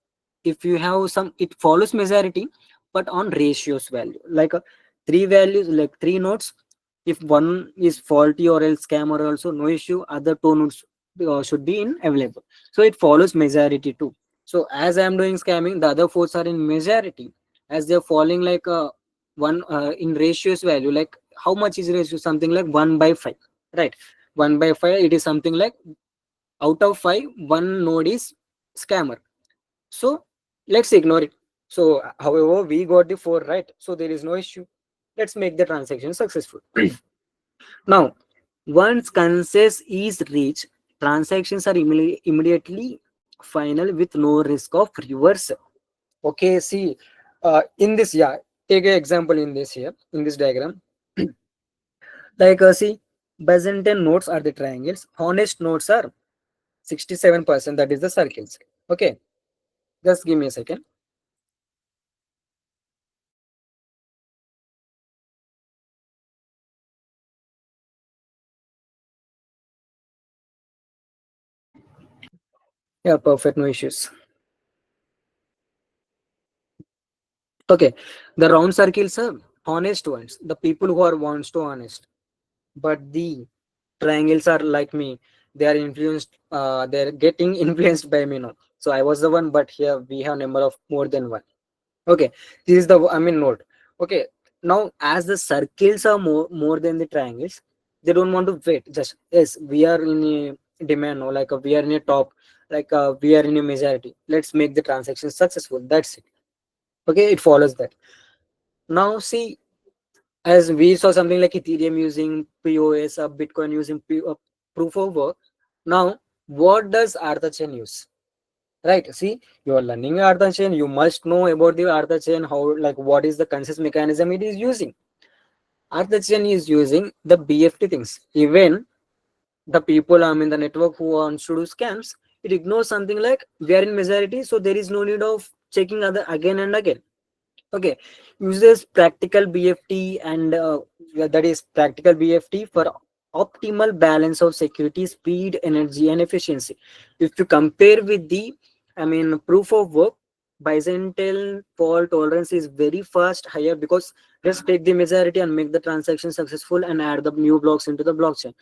if you have some, it follows majority, but on ratios value, like 3 values, like 3 nodes. If one is faulty or else scam or also, no issue, other 2 nodes should be in available. So it follows majority too. So as I am doing scamming, the other 4s are in majority, as they're falling like one in ratios value, like how much is ratio, something like 1 by 5, right? 1 by 5, it is something like out of 5, one node is scammer. So let's ignore it. So however, we got the 4 right, so there is no issue. Let's make the transaction successful. Now, once consensus is reached, transactions are immediately final with no risk of reversal. Okay, see, in this, yeah, take an example in this here, in this diagram. Like, see, Byzantine nodes are the triangles, honest nodes are 67%, that is the circles. Okay, just give me a second. Yeah, perfect, no issues. Okay, the round circles are honest ones, the people who are wants to honest. But the triangles are like me, they are influenced, they're getting influenced by me now. So I was the one, but here we have number of more than one. Okay, this is the, I mean, node. Okay, now as the circles are more than the triangles, they don't want to wait. Just, yes, we are in a demand, or like we are in a top, like we are in a majority. Let's make the transaction successful. That's it. Okay, it follows that. Now see, as we saw something like Ethereum using POS, Bitcoin using proof of work. Now, what does Artha chain use? Right. See, you are learning Artha chain. You must know about the Artha chain, how, like, what is the consensus mechanism it is using. Artha chain is using the BFT things. Even the people in the network who wants to do scams, it ignores something like we are in majority, so there is no need of checking other again and again. Okay, uses practical BFT and yeah, that is practical BFT for optimal balance of security, speed, energy, and efficiency. If you compare with the, proof of work, Byzantine fault tolerance is very fast, higher, because just take the majority and make the transaction successful and add the new blocks into the blockchain.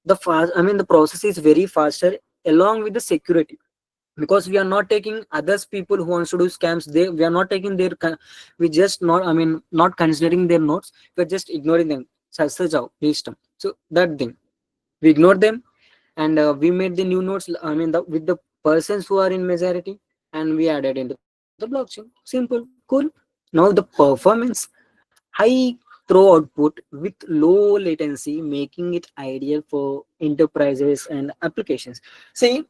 The fast, the process is very faster along with the security, because we are not taking others people who wants to do scams. They We are not taking their we just not, not considering their notes. We're just ignoring them. Such how system. So that thing, we ignore them, and we made the new notes, with the persons who are in majority, and we added into the blockchain. Simple, cool. Now the performance, high throw output with low latency, making it ideal for enterprises and applications. See,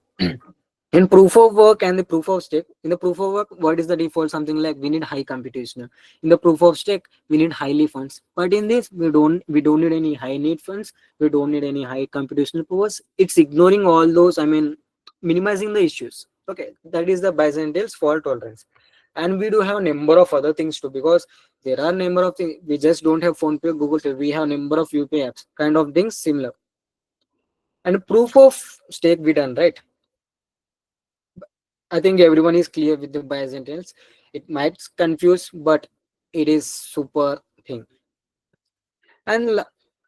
in proof of work and the proof of stake, in the proof of work, what is the default? Something like we need high computation. In the proof of stake, we need highly funds. But in this, we don't need any high need funds. We don't need any high computational powers. It's ignoring all those, minimizing the issues. Okay, that is the Byzantine's fault tolerance. And we do have a number of other things too, because there are number of things. We just don't have phone pay, Google Pay. We have number of UPI apps, kind of things similar. And proof of stake we done, right? I think everyone is clear with the Byzantines. It might confuse, but it is super thing. And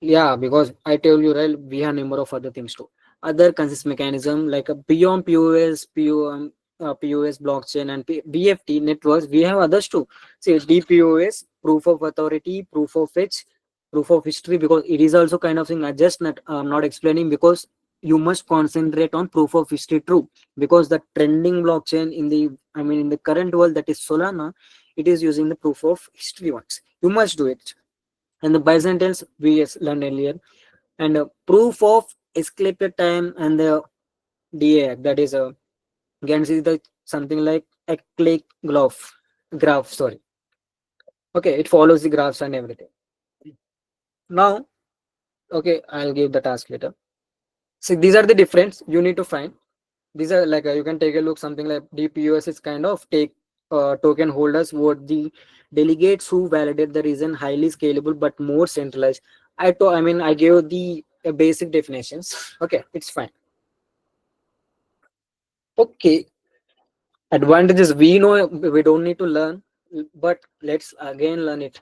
yeah, because I tell you, right, we have number of other things too. Other consist mechanism like a beyond POS, POS blockchain and BFT networks. We have others too. See, DPoS, proof of authority, proof of which, proof of history. Because it is also kind of thing. I just not explaining, because you must concentrate on proof of history true, because the trending blockchain in the, in the current world, that is Solana, it is using the proof of history ones. You must do it. And the Byzantines we learned earlier, and proof of escalated time, and the DA, that is a again see the something like a click graph, sorry. Okay, it follows the graphs and everything. Now, okay, I'll give the task later. See, these are the difference you need to find. These are like you can take a look. Something like DPoS is kind of take token holders, what the delegates who validate the reason, highly scalable but more centralized. I gave the basic definitions. Okay, it's fine. Okay, advantages we know, we don't need to learn, but let's again learn it.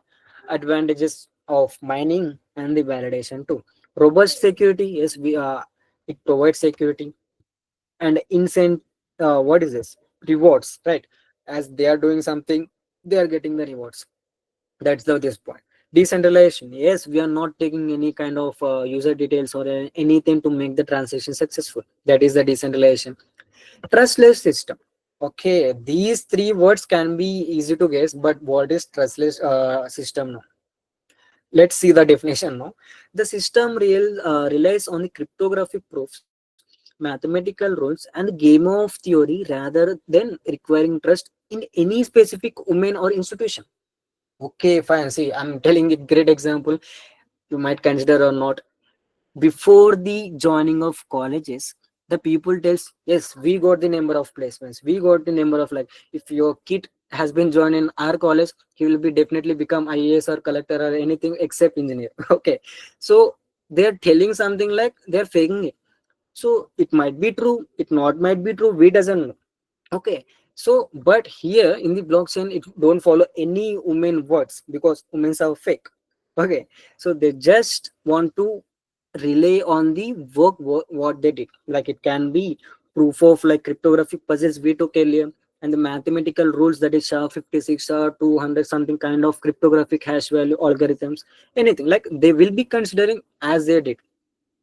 Advantages of mining and the validation too. Robust security, yes, we it provides security. And incent what is this, rewards, right? As they are doing something, they are getting the rewards. That's the this point. Decentralization, yes, we are not taking any kind of user details or anything to make the transaction successful. That is the decentralization. Trustless system. Okay, these three words can be easy to guess, but what is trustless system now? Let's see the definition now. The system relies on the cryptographic proofs, mathematical rules, and the game of theory rather than requiring trust in any specific woman or institution. Okay, fine. See, I'm telling it great example. You might consider or not. Before the joining of colleges, the people tells, yes, we got the number of placements. We got the number of, like, if your kid has been joined in our college, he will be definitely become IAS or collector or anything except engineer. Okay. So they're telling something like they're faking it. So it might be true, it not might be true, we doesn't know. Okay, so but here in the blockchain it don't follow any women words, because women are fake. Okay, so they just want to rely on the work what they did. Like it can be proof of like cryptographic puzzles we took earlier, and the mathematical rules, that is SHA-56 or 200 something kind of cryptographic hash value algorithms, anything like they will be considering as they did.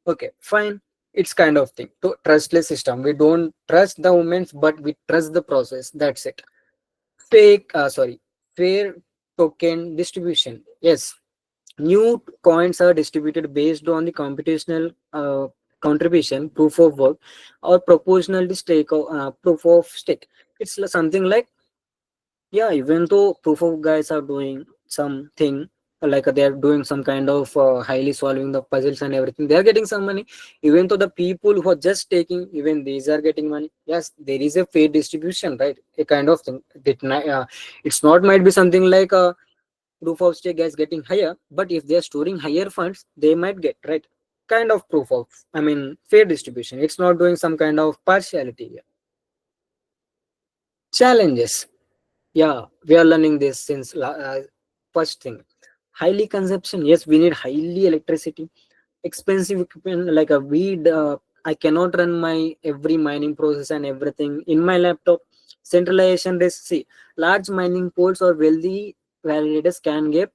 Okay, fine. It's kind of thing. To trustless system. We don't trust the movements, but we trust the process. That's it. Fair token distribution. Yes. New coins are distributed based on the computational contribution, proof of work, or proportional to stake, proof of stake. It's something like, yeah, even though proof of guys are doing something like they are doing some kind of highly solving the puzzles and everything, they are getting some money. Even though the people who are just taking, even these are getting money. Yes, there is a fair distribution, right? A kind of thing. It's not might be something like proof of stake guys getting higher, but if they are storing higher funds, they might get, right, kind of proof of, I mean, fair distribution. It's not doing some kind of partiality here. Challenges. Yeah, we are learning this since first thing. Highly consumption. Yes, we need highly electricity. Expensive equipment like a weed. I cannot run my every mining process and everything in my laptop. Centralization risk. See, large mining pools or wealthy validators can get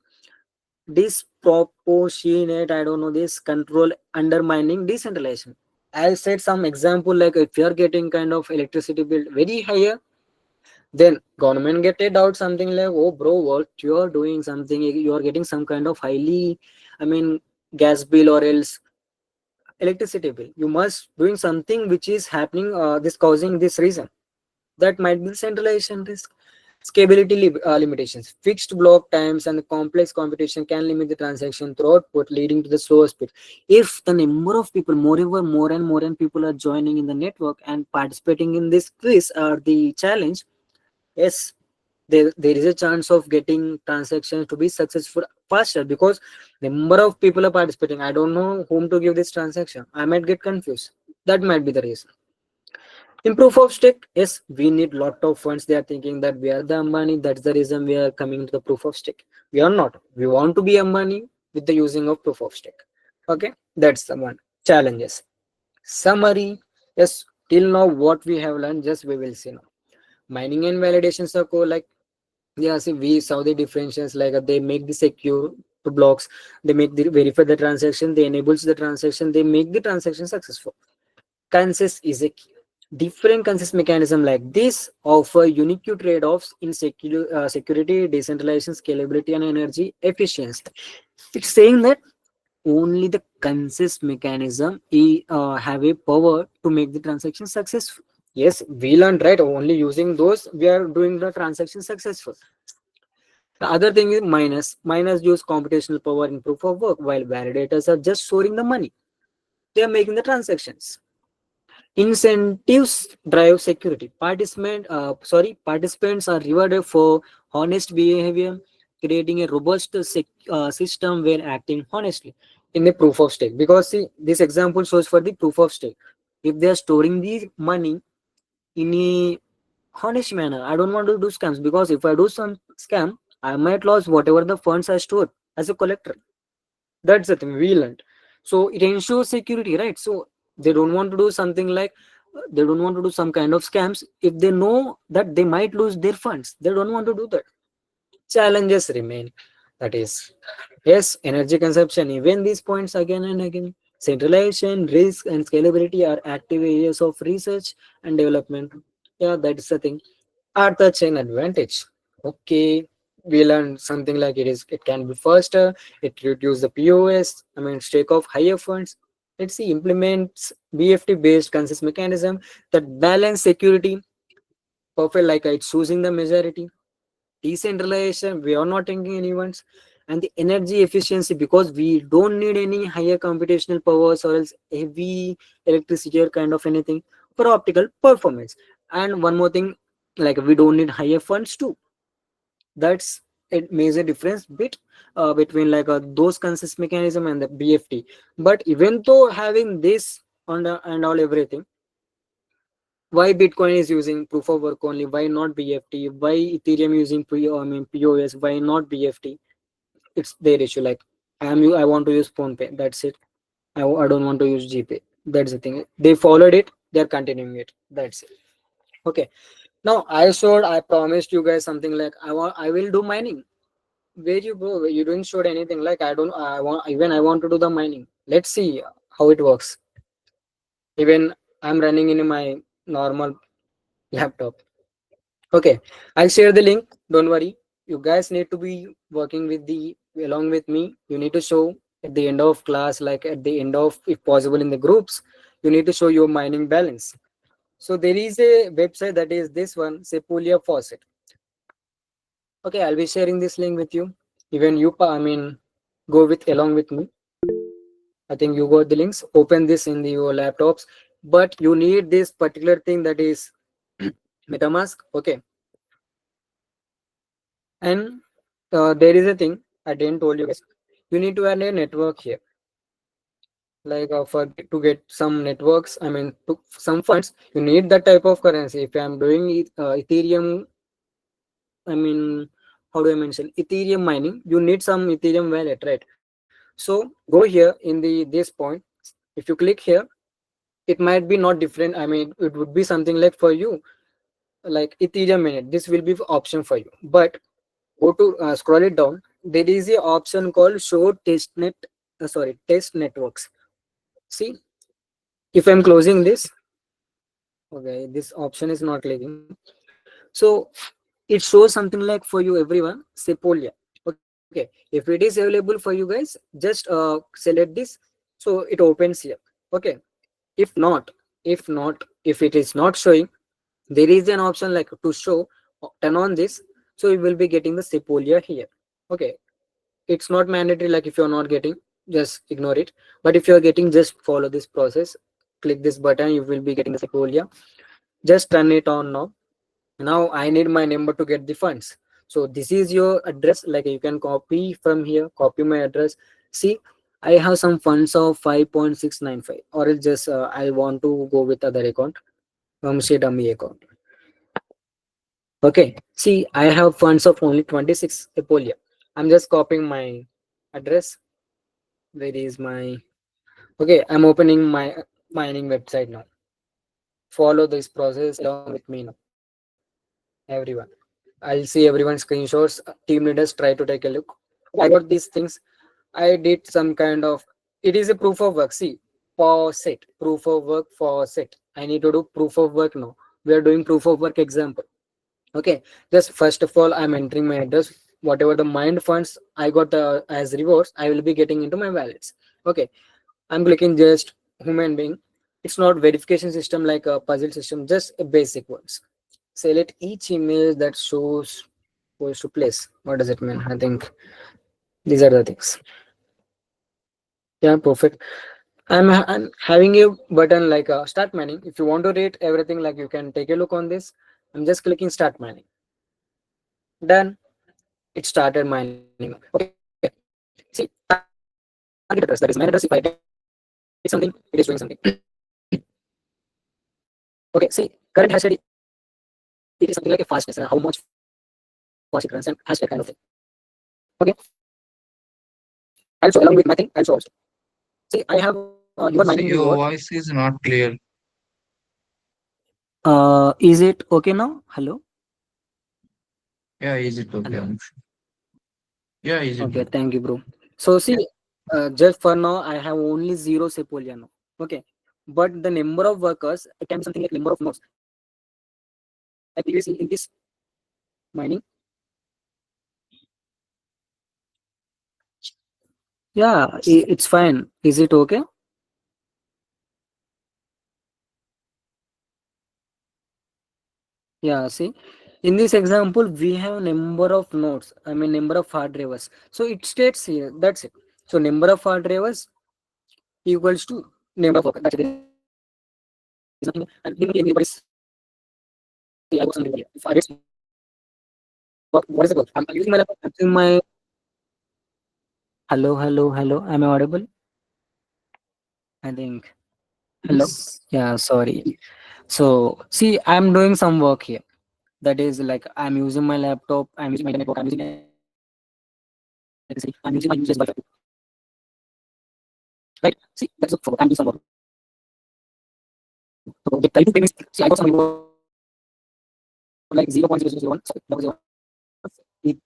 disproportionate, I don't know, this control, undermining decentralization. I said some example, like if you are getting kind of electricity bill very higher, then government get a doubt something like, oh bro, what you are doing, something you are getting some kind of highly, I mean, gas bill or else electricity bill, you must doing something which is happening, this causing this reason. That might be centralization risk. Scalability limitations. Fixed block times and the complex computation can limit the transaction throughput, leading to the slower speed. If the number of people, moreover, more and people are joining in the network and participating in this quiz or the challenge, yes, there is a chance of getting transactions to be successful faster, because number of people are participating. I don't know whom to give this transaction. I might get confused. That might be the reason. In proof of stake, yes, we need lot of funds. They are thinking that we are the Ambani. That's the reason we are coming to the proof of stake. We are not. We want to be Ambani with the using of proof of stake. Okay, that's the one. Challenges. Summary. Yes, till now what we have learned, just we will see now. Mining and validations are core, like, yeah, see, we saw the differentials, like they make the secure to blocks, they make the verify the transaction, they enables the transaction, they make the transaction successful. Consensus is a key. Different consensus mechanism like this offer unique trade-offs in security, decentralization, scalability, and energy efficiency. It's saying that only the consensus mechanism have a power to make the transaction successful. Yes, we learned, right, only using those we are doing the transaction successful. The other thing is minus use computational power in proof of work, while validators are just storing the money, they are making the transactions. Incentives drive security. Participants are rewarded for honest behavior, creating a robust system where acting honestly in the proof of stake. Because see, this example shows for the proof of stake. If they are storing the money in a honest manner, I don't want to do scams, because if I do some scam, I might lose whatever the funds I stored as a collector. That's the thing we learned. So it ensures security, right? So they don't want to do something like, they don't want to do some kind of scams if they know that they might lose their funds. They don't want to do that. Challenges remain. That is, yes, energy consumption. Even these points again and again. Centralization, risk, and scalability are active areas of research and development. Yeah, that's the thing. Are the chain advantage? Okay, we learned something like it can be faster, it reduce the POS, I mean stake of higher funds. Let's see, implements BFT based consensus mechanism that balance security perfect, like it's choosing the majority. Decentralization, we are not taking anyone's, and the energy efficiency, because we don't need any higher computational powers or else heavy electricity or kind of anything for optical performance. And one more thing, like we don't need higher funds too. That's it major difference between like those consensus mechanism and the BFT. But even though having this and all everything, why Bitcoin is using proof of work only? Why not BFT? Why Ethereum using POS? Why not BFT? It's their issue. Like I want to use PhonePe. That's it. I don't want to use GPay. That's the thing. They followed it. They're continuing it. That's it. Okay. Now I promised you guys something like I will do mining. Where you go? You didn't show anything. Like I want to do the mining. Let's see how it works. Even I'm running in my normal laptop. Okay, I'll share the link. Don't worry. You guys need to be working with the along with me, you need to show at the end of class, like at the end of, if possible, in the groups, you need to show your mining balance. So there is a website that is this one, Sepulia Faucet. Okay, I'll be sharing this link with you. Even you, go with along with me. I think you got the links. Open this in your laptops, but you need this particular thing that is MetaMask. Okay, and there is a thing I didn't told you guys. You need to add a network here, like for to get some networks. To some funds, you need that type of currency. If I'm doing Ethereum, I mean, how do I mention Ethereum mining? You need some Ethereum wallet, right? So go here in the this point. If you click here, it might be not different. It would be something like for you, like Ethereum minute. This will be option for you. But go to scroll it down. There is a option called show testnet. Sorry, test networks. See, if I'm closing this, okay, this option is not clicking. So it shows something like for you everyone, Sepolia. Okay, if it is available for you guys, just select this, so it opens here. Okay, if not, if it is not showing, there is an option like to show. Turn on this, so you will be getting the Sepolia here. Okay, it's not mandatory, like if you're not getting, just ignore it. But if you're getting, just follow this process. Click this button, you will be getting the Sepolia. Just turn it on now. Now I need my number to get the funds. So this is your address, like you can copy from here, copy my address. See, I have some funds of 5.695, or it's just I want to go with other account, say dummy account. Okay, see, I have funds of only 26 Epolia. I'm just copying my address. Where is my, okay, I'm opening my mining website now. Follow this process along with me now, everyone. I'll see everyone's screenshots. Team leaders, try to take a look. I got these things. I did some kind of, it is a proof of work. See, for set, proof of work for set. I need to do proof of work now. We are doing proof of work example. Okay, just first of all, I'm entering my address. Whatever the mined funds I got as rewards, I will be getting into my wallets. Okay, I'm clicking just human being. It's not verification system like a puzzle system, just a basic ones. Select each image that shows goes to place. What does it mean? I think these are the things. Yeah, perfect. I'm having a button like start mining. If you want to rate everything, like you can take a look on this. I'm just clicking start mining. Done. It started mining. Okay. See, target address, that is my address. If I did something, it is doing something. Okay, see, current hash rate, it is something like a fastness, how much fast it runs and hash rate kind of thing. Okay, I'll show along with my thing, I'll show also. See, I have you are mining the reward. Your voice is not clear. Is it okay now? Hello, Yeah, is it okay? hello. Yeah, is it Okay, okay? thank you, bro. So see, just for now, I have only zero Sepolia now. Okay, but the number of workers, it can be something like number of nodes. Like previously in this mining, yeah, it's fine. Is it okay? Yeah, see, in this example, we have number of nodes. Number of hard drivers. So it states here. That's it. So number of hard drivers equals to number of workers. That's it. There is nothing. And even anybody say, I got some reward here. If I did some work, what is the goal? I'm using my laptop. I'm using my. Hello, hello, hello. Am I audible? I think. Hello. Yes. Yeah, sorry. So see, I'm doing some work here. That is like I'm using my laptop. I'm using my internet work. I'm using electricity. I'm using my usage Wi-Fi. Right? See, that's for work. I'm doing some work. So get try to pay me. See, I got some reward. Like 0.0001. Sorry, that was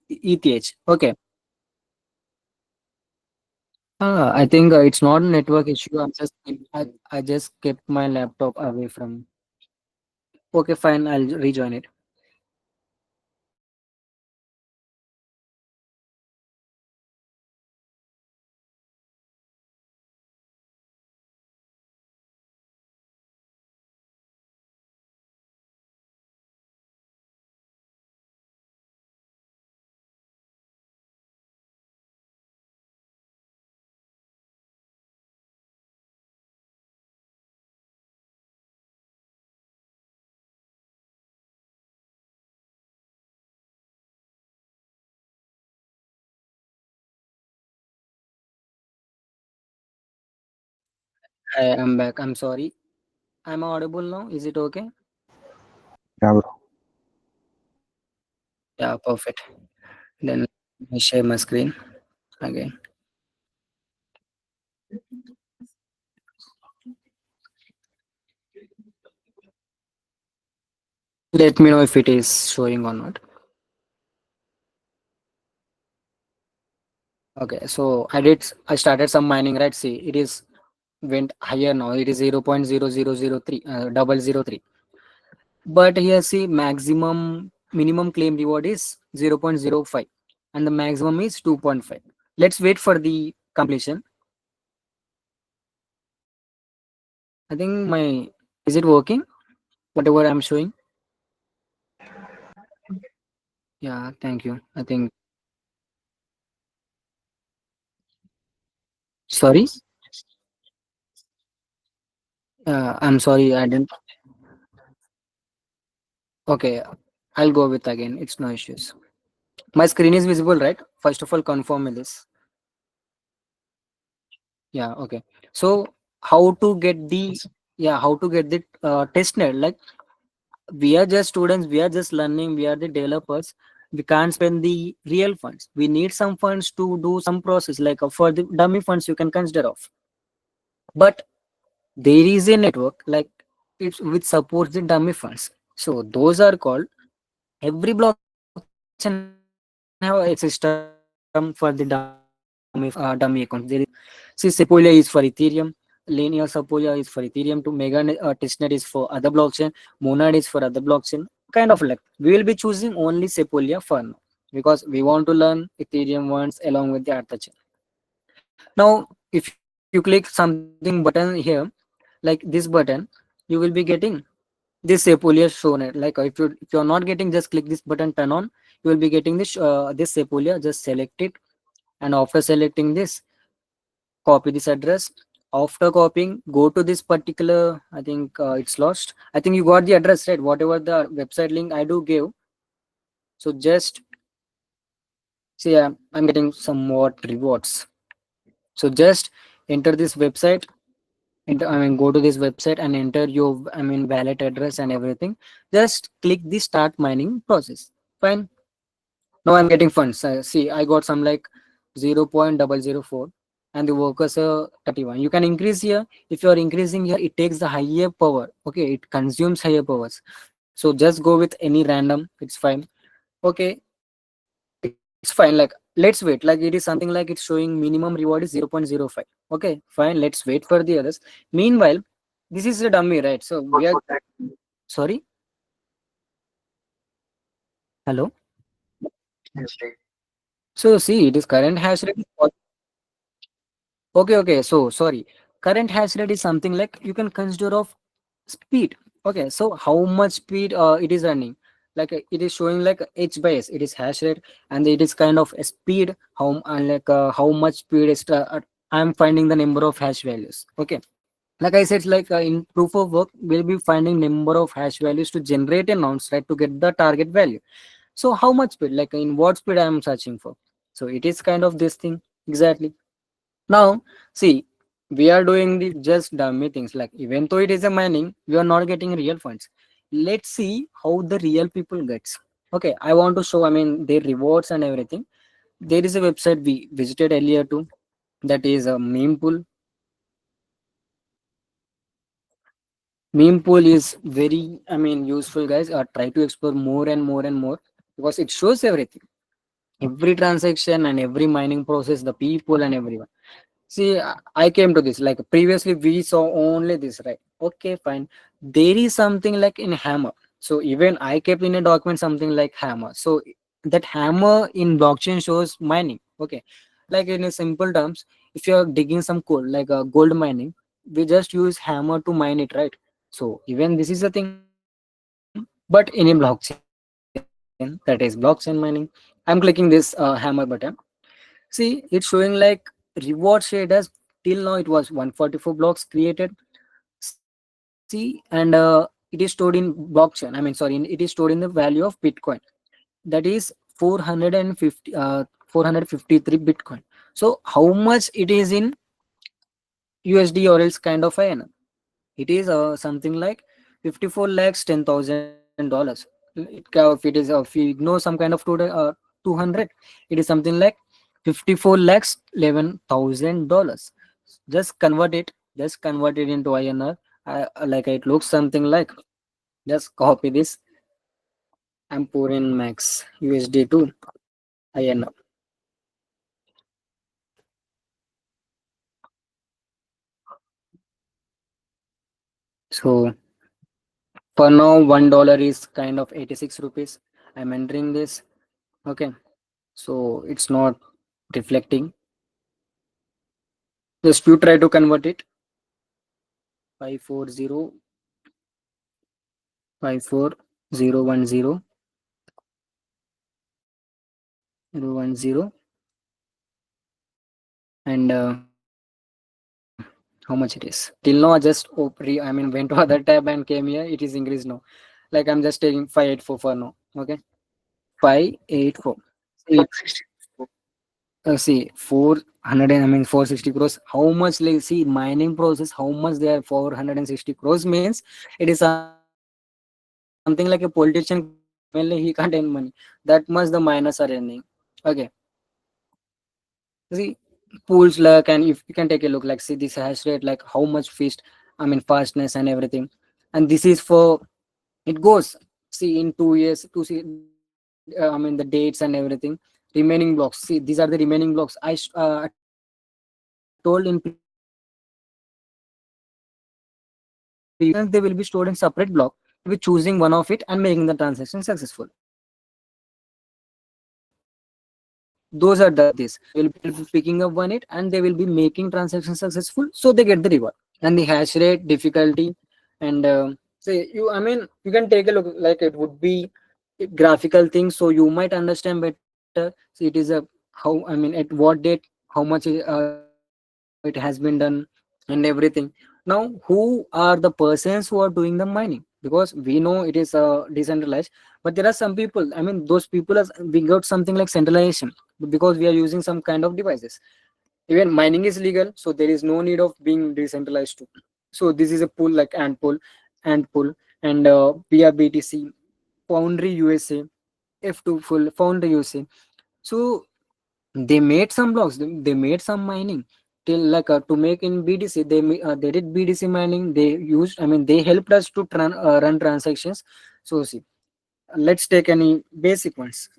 ETH. Okay. I think it's not a network issue. I just kept my laptop away from. Okay, fine. I'll rejoin it. I am back. I'm sorry. I'm audible now. Is it okay? Yeah, bro. Yeah, perfect. Then let me share my screen again. Let me know if it is showing or not. Okay, so I started some mining, right? See, it is went higher now. It is 0.0003 double zero 0.03. But here see maximum minimum claim reward is 0.05 and the maximum is 2.5. Let's wait for the completion. I think my is it working? Whatever I'm showing. Yeah, thank you. I think sorry. I'm sorry. I didn't. Okay, I'll go with again. It's no issues. My screen is visible, right? First of all, confirm this. Yeah. Okay. So how to get the how to get the test net? Like we are just students. We are just learning. We are the developers. We can't spend the real funds. We need some funds to do some process. Like for the dummy funds, you can consider of. But there is a network like it's which supports the dummy funds. So those are called every blockchain have a system for the dummy account. There is see Sepolia is for Ethereum, Linear Sepolia is for Ethereum to Testnet is for other blockchain, Monad is for other blockchain. Kind of like we will be choosing only Sepolia for now because we want to learn Ethereum ones along with the Artha chain. Now, if you click something button here, like this button, you will be getting this Sepolia shown it. Like if you're not getting, just click this button, turn on. You will be getting this Sepolia. Just select it, and after selecting this, copy this address. After copying, go to this particular. I think it's lost. I think you got the address right. Whatever the website link I do give. So just see, I'm getting somewhat rewards. So just enter this website. Go to this website and enter your wallet address and everything. Just click the start mining process. Fine. Now I'm getting funds. See, I got some like 0.004 and the workers are 31. You can increase here. If you are increasing here, it takes the higher power. Okay, it consumes higher powers. So just go with any random. It's fine. Okay, it's fine. Like let's wait. Like it is something like it's showing minimum reward is 0.05. Okay, fine. Let's wait for the others. Meanwhile, this is a dummy, right? So we are sorry. Hello. So see, it is current hash rate. Okay, okay. So sorry. Current hash rate is something like you can consider of speed. Okay, so how much speed it is running? Like it is showing like h by s. It is hash rate, and it is kind of a speed. How much speed is? I am finding the number of hash values. Okay, like I said, like in proof of work, we'll be finding number of hash values to generate a nonce, right, to get the target value. So how much speed? Like in what speed I am searching for? So it is kind of this thing exactly. Now, see, we are doing the just dummy things. Like even though it is a mining, we are not getting real funds. Let's see how the real people gets. Okay, I want to show. Their rewards and everything. There is a website we visited earlier too. That is a meme pool. Meme pool is very, useful, guys. Try to explore more and more and more because it shows everything, every transaction and every mining process, the people and everyone. See, I came to this like previously we saw only this, right? Okay, fine. There is something like in Hammer. So even I kept in a document something like Hammer. So that Hammer in blockchain shows mining. Okay, like in a simple terms, if you're digging some coal, like gold mining, we just use Hammer to mine it, right? So even this is a thing, but in a blockchain, that is blockchain mining. I'm clicking this Hammer button. See, it's showing like reward shared as till now it was 144 blocks created. See, and it is stored in blockchain. It is stored in the value of Bitcoin. That is 453 Bitcoin. So how much it is in? 453 Bitcoin. USD or else kind of INR. It is something like 54 lakhs $10,000. If it is if you know some kind of total 200, it is something like 54 lakhs $11,000. Just convert it into INR. Like it looks something like, just copy this and pour in max USD to INR. So for now, $1 is kind of 86 rupees. I'm entering this. Okay. So it's not reflecting. Just you try to convert it. 540 54010 and how much it is till now. I just went to other tab and came here. It is increased now. Like I'm just taking 584 for now. Okay, 584. See 400 and 460 crores. How much, like, see mining process, how much they are? 460 crores means it is something like a politician can earn money. MLA, he can't earn money. That much the miners are earning. Okay. See, pools like, and if you can take a look, like, see this hash rate, like how much fastness and everything. And this is for, it goes, see in 2 years to see the dates and everything. Remaining blocks, see these are the remaining blocks. Told in previous video, like remaining blocks will be stored in separate block. They will be stored in separate block. We'll be choosing one of it and making the transaction successful. Those are the this will be picking up one it and they will be making transaction successful, so they get the reward. And the hash rate difficulty, and say you, you can take a look, like it would be a graphical thing, so you might understand better. So it is a how, at what date, how much it has been done, and everything. Now who are the persons who are doing the mining? Because we know it is decentralized, but there are some people, those people are, we got something like centralization, because we are using some kind of devices. Even mining is legal, so there is no need of being decentralized too. So this is a pool like ant pool, and via BTC, Foundry USA, F2 full Foundry USA. So they made some blocks, they made some mining till, like, to make in BTC. They did BTC mining. They used, they helped us to run transactions. So see, let's take any basic ones.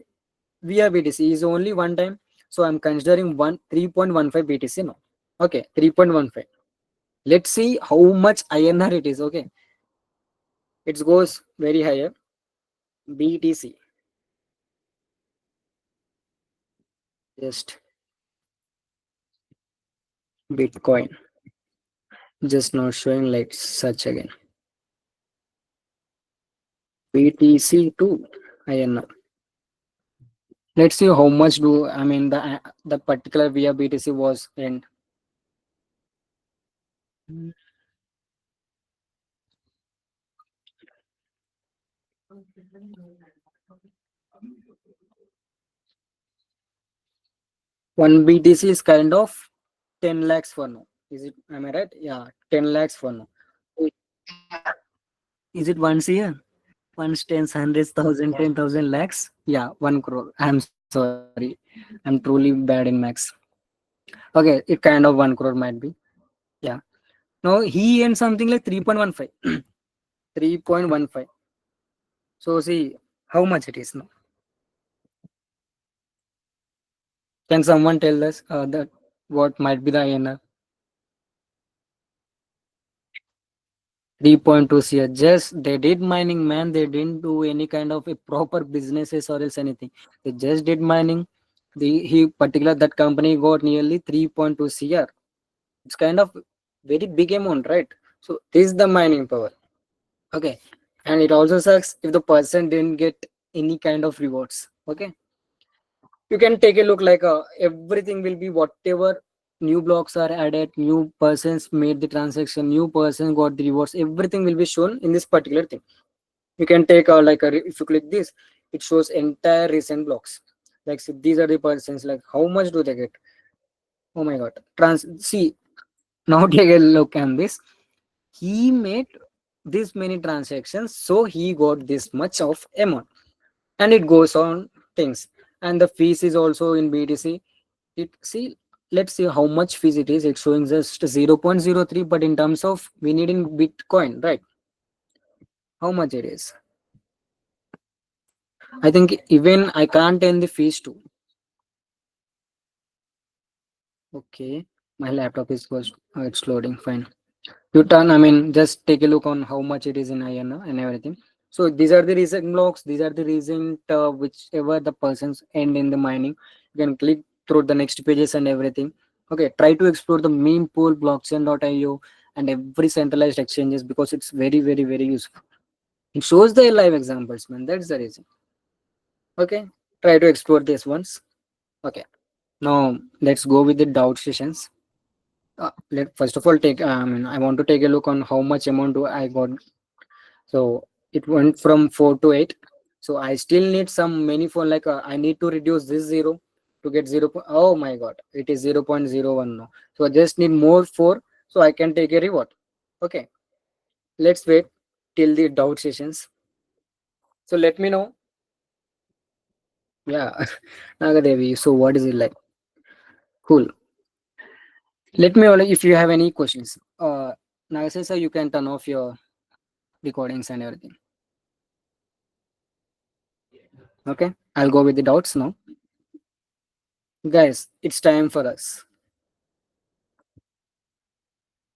Via BTC is only one time, so I'm considering 3.15 BTC now. Okay, 3.15. Let's see how much INR it is. Okay, it goes very higher. BTC, just Bitcoin, just not showing, like search again. BTC to INR. Let's see how much do, the particular via BTC was in. 1 BTC is kind of 10 lakhs for now. Is it? Am I right? Yeah, 10 lakhs for now. Is it once a year? Once, tens, hundreds, thousand, 10,000 lakhs? Yeah, 1 crore. I'm sorry. I'm truly bad in max. Okay, it kind of 1 crore might be. Yeah. Now he earned something like 3.15. 3.15. So see how much it is now. Can someone tell us that what might be the INR? 3.2 CR. Just they did mining, man. They didn't do any kind of a proper businesses or else anything. They just did mining. He particular that company got nearly 3.2 CR. It's kind of very big amount, right? So this is the mining power. Okay. And it also sucks if the person didn't get any kind of rewards. Okay. You can take a look, like everything will be whatever new blocks are added, new persons made the transaction, new person got the rewards, everything will be shown in this particular thing. You can take like if you click this, it shows entire recent blocks. Like, see, these are the persons, like how much do they get? Oh my god, trans see Now take a look at this. He made this many transactions, so he got this much of amount, and it goes on things. And the fees is also in BTC. It see, let's see how much fees it is. It's showing just 0.03, but in terms of we need in Bitcoin, right? How much it is? I think even I can't end the fees too. Okay, my laptop is was it's loading. Fine. You turn, I mean, just take a look on how much it is in INR and everything. So these are the recent blocks. These are the recent whichever the persons end in the mining. You can click through the next pages and everything. Okay, try to explore the meme pool, blockchain.io, and every centralized exchanges because it's very, very, very useful. It shows the live examples, man. That's the reason. Okay, try to explore this once. Okay, now let's go with the doubt sessions. Let first of all take. I mean, I want to take a look on how much amount do I got. So it went from 4 to 8. So I still need some many for like I need to reduce this zero to get 0. Oh my god, it is 0.01 now. So I just need more 4 so I can take a reward. Okay, let's wait till the doubt sessions. So let me know. Yeah, Nagadevi. So what is it like? Cool. Let me know if you have any questions. Nagasesa, sir, you can turn off your recordings and everything. Okay, I'll go with the doubts now. Guys, it's time for us.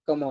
Come on.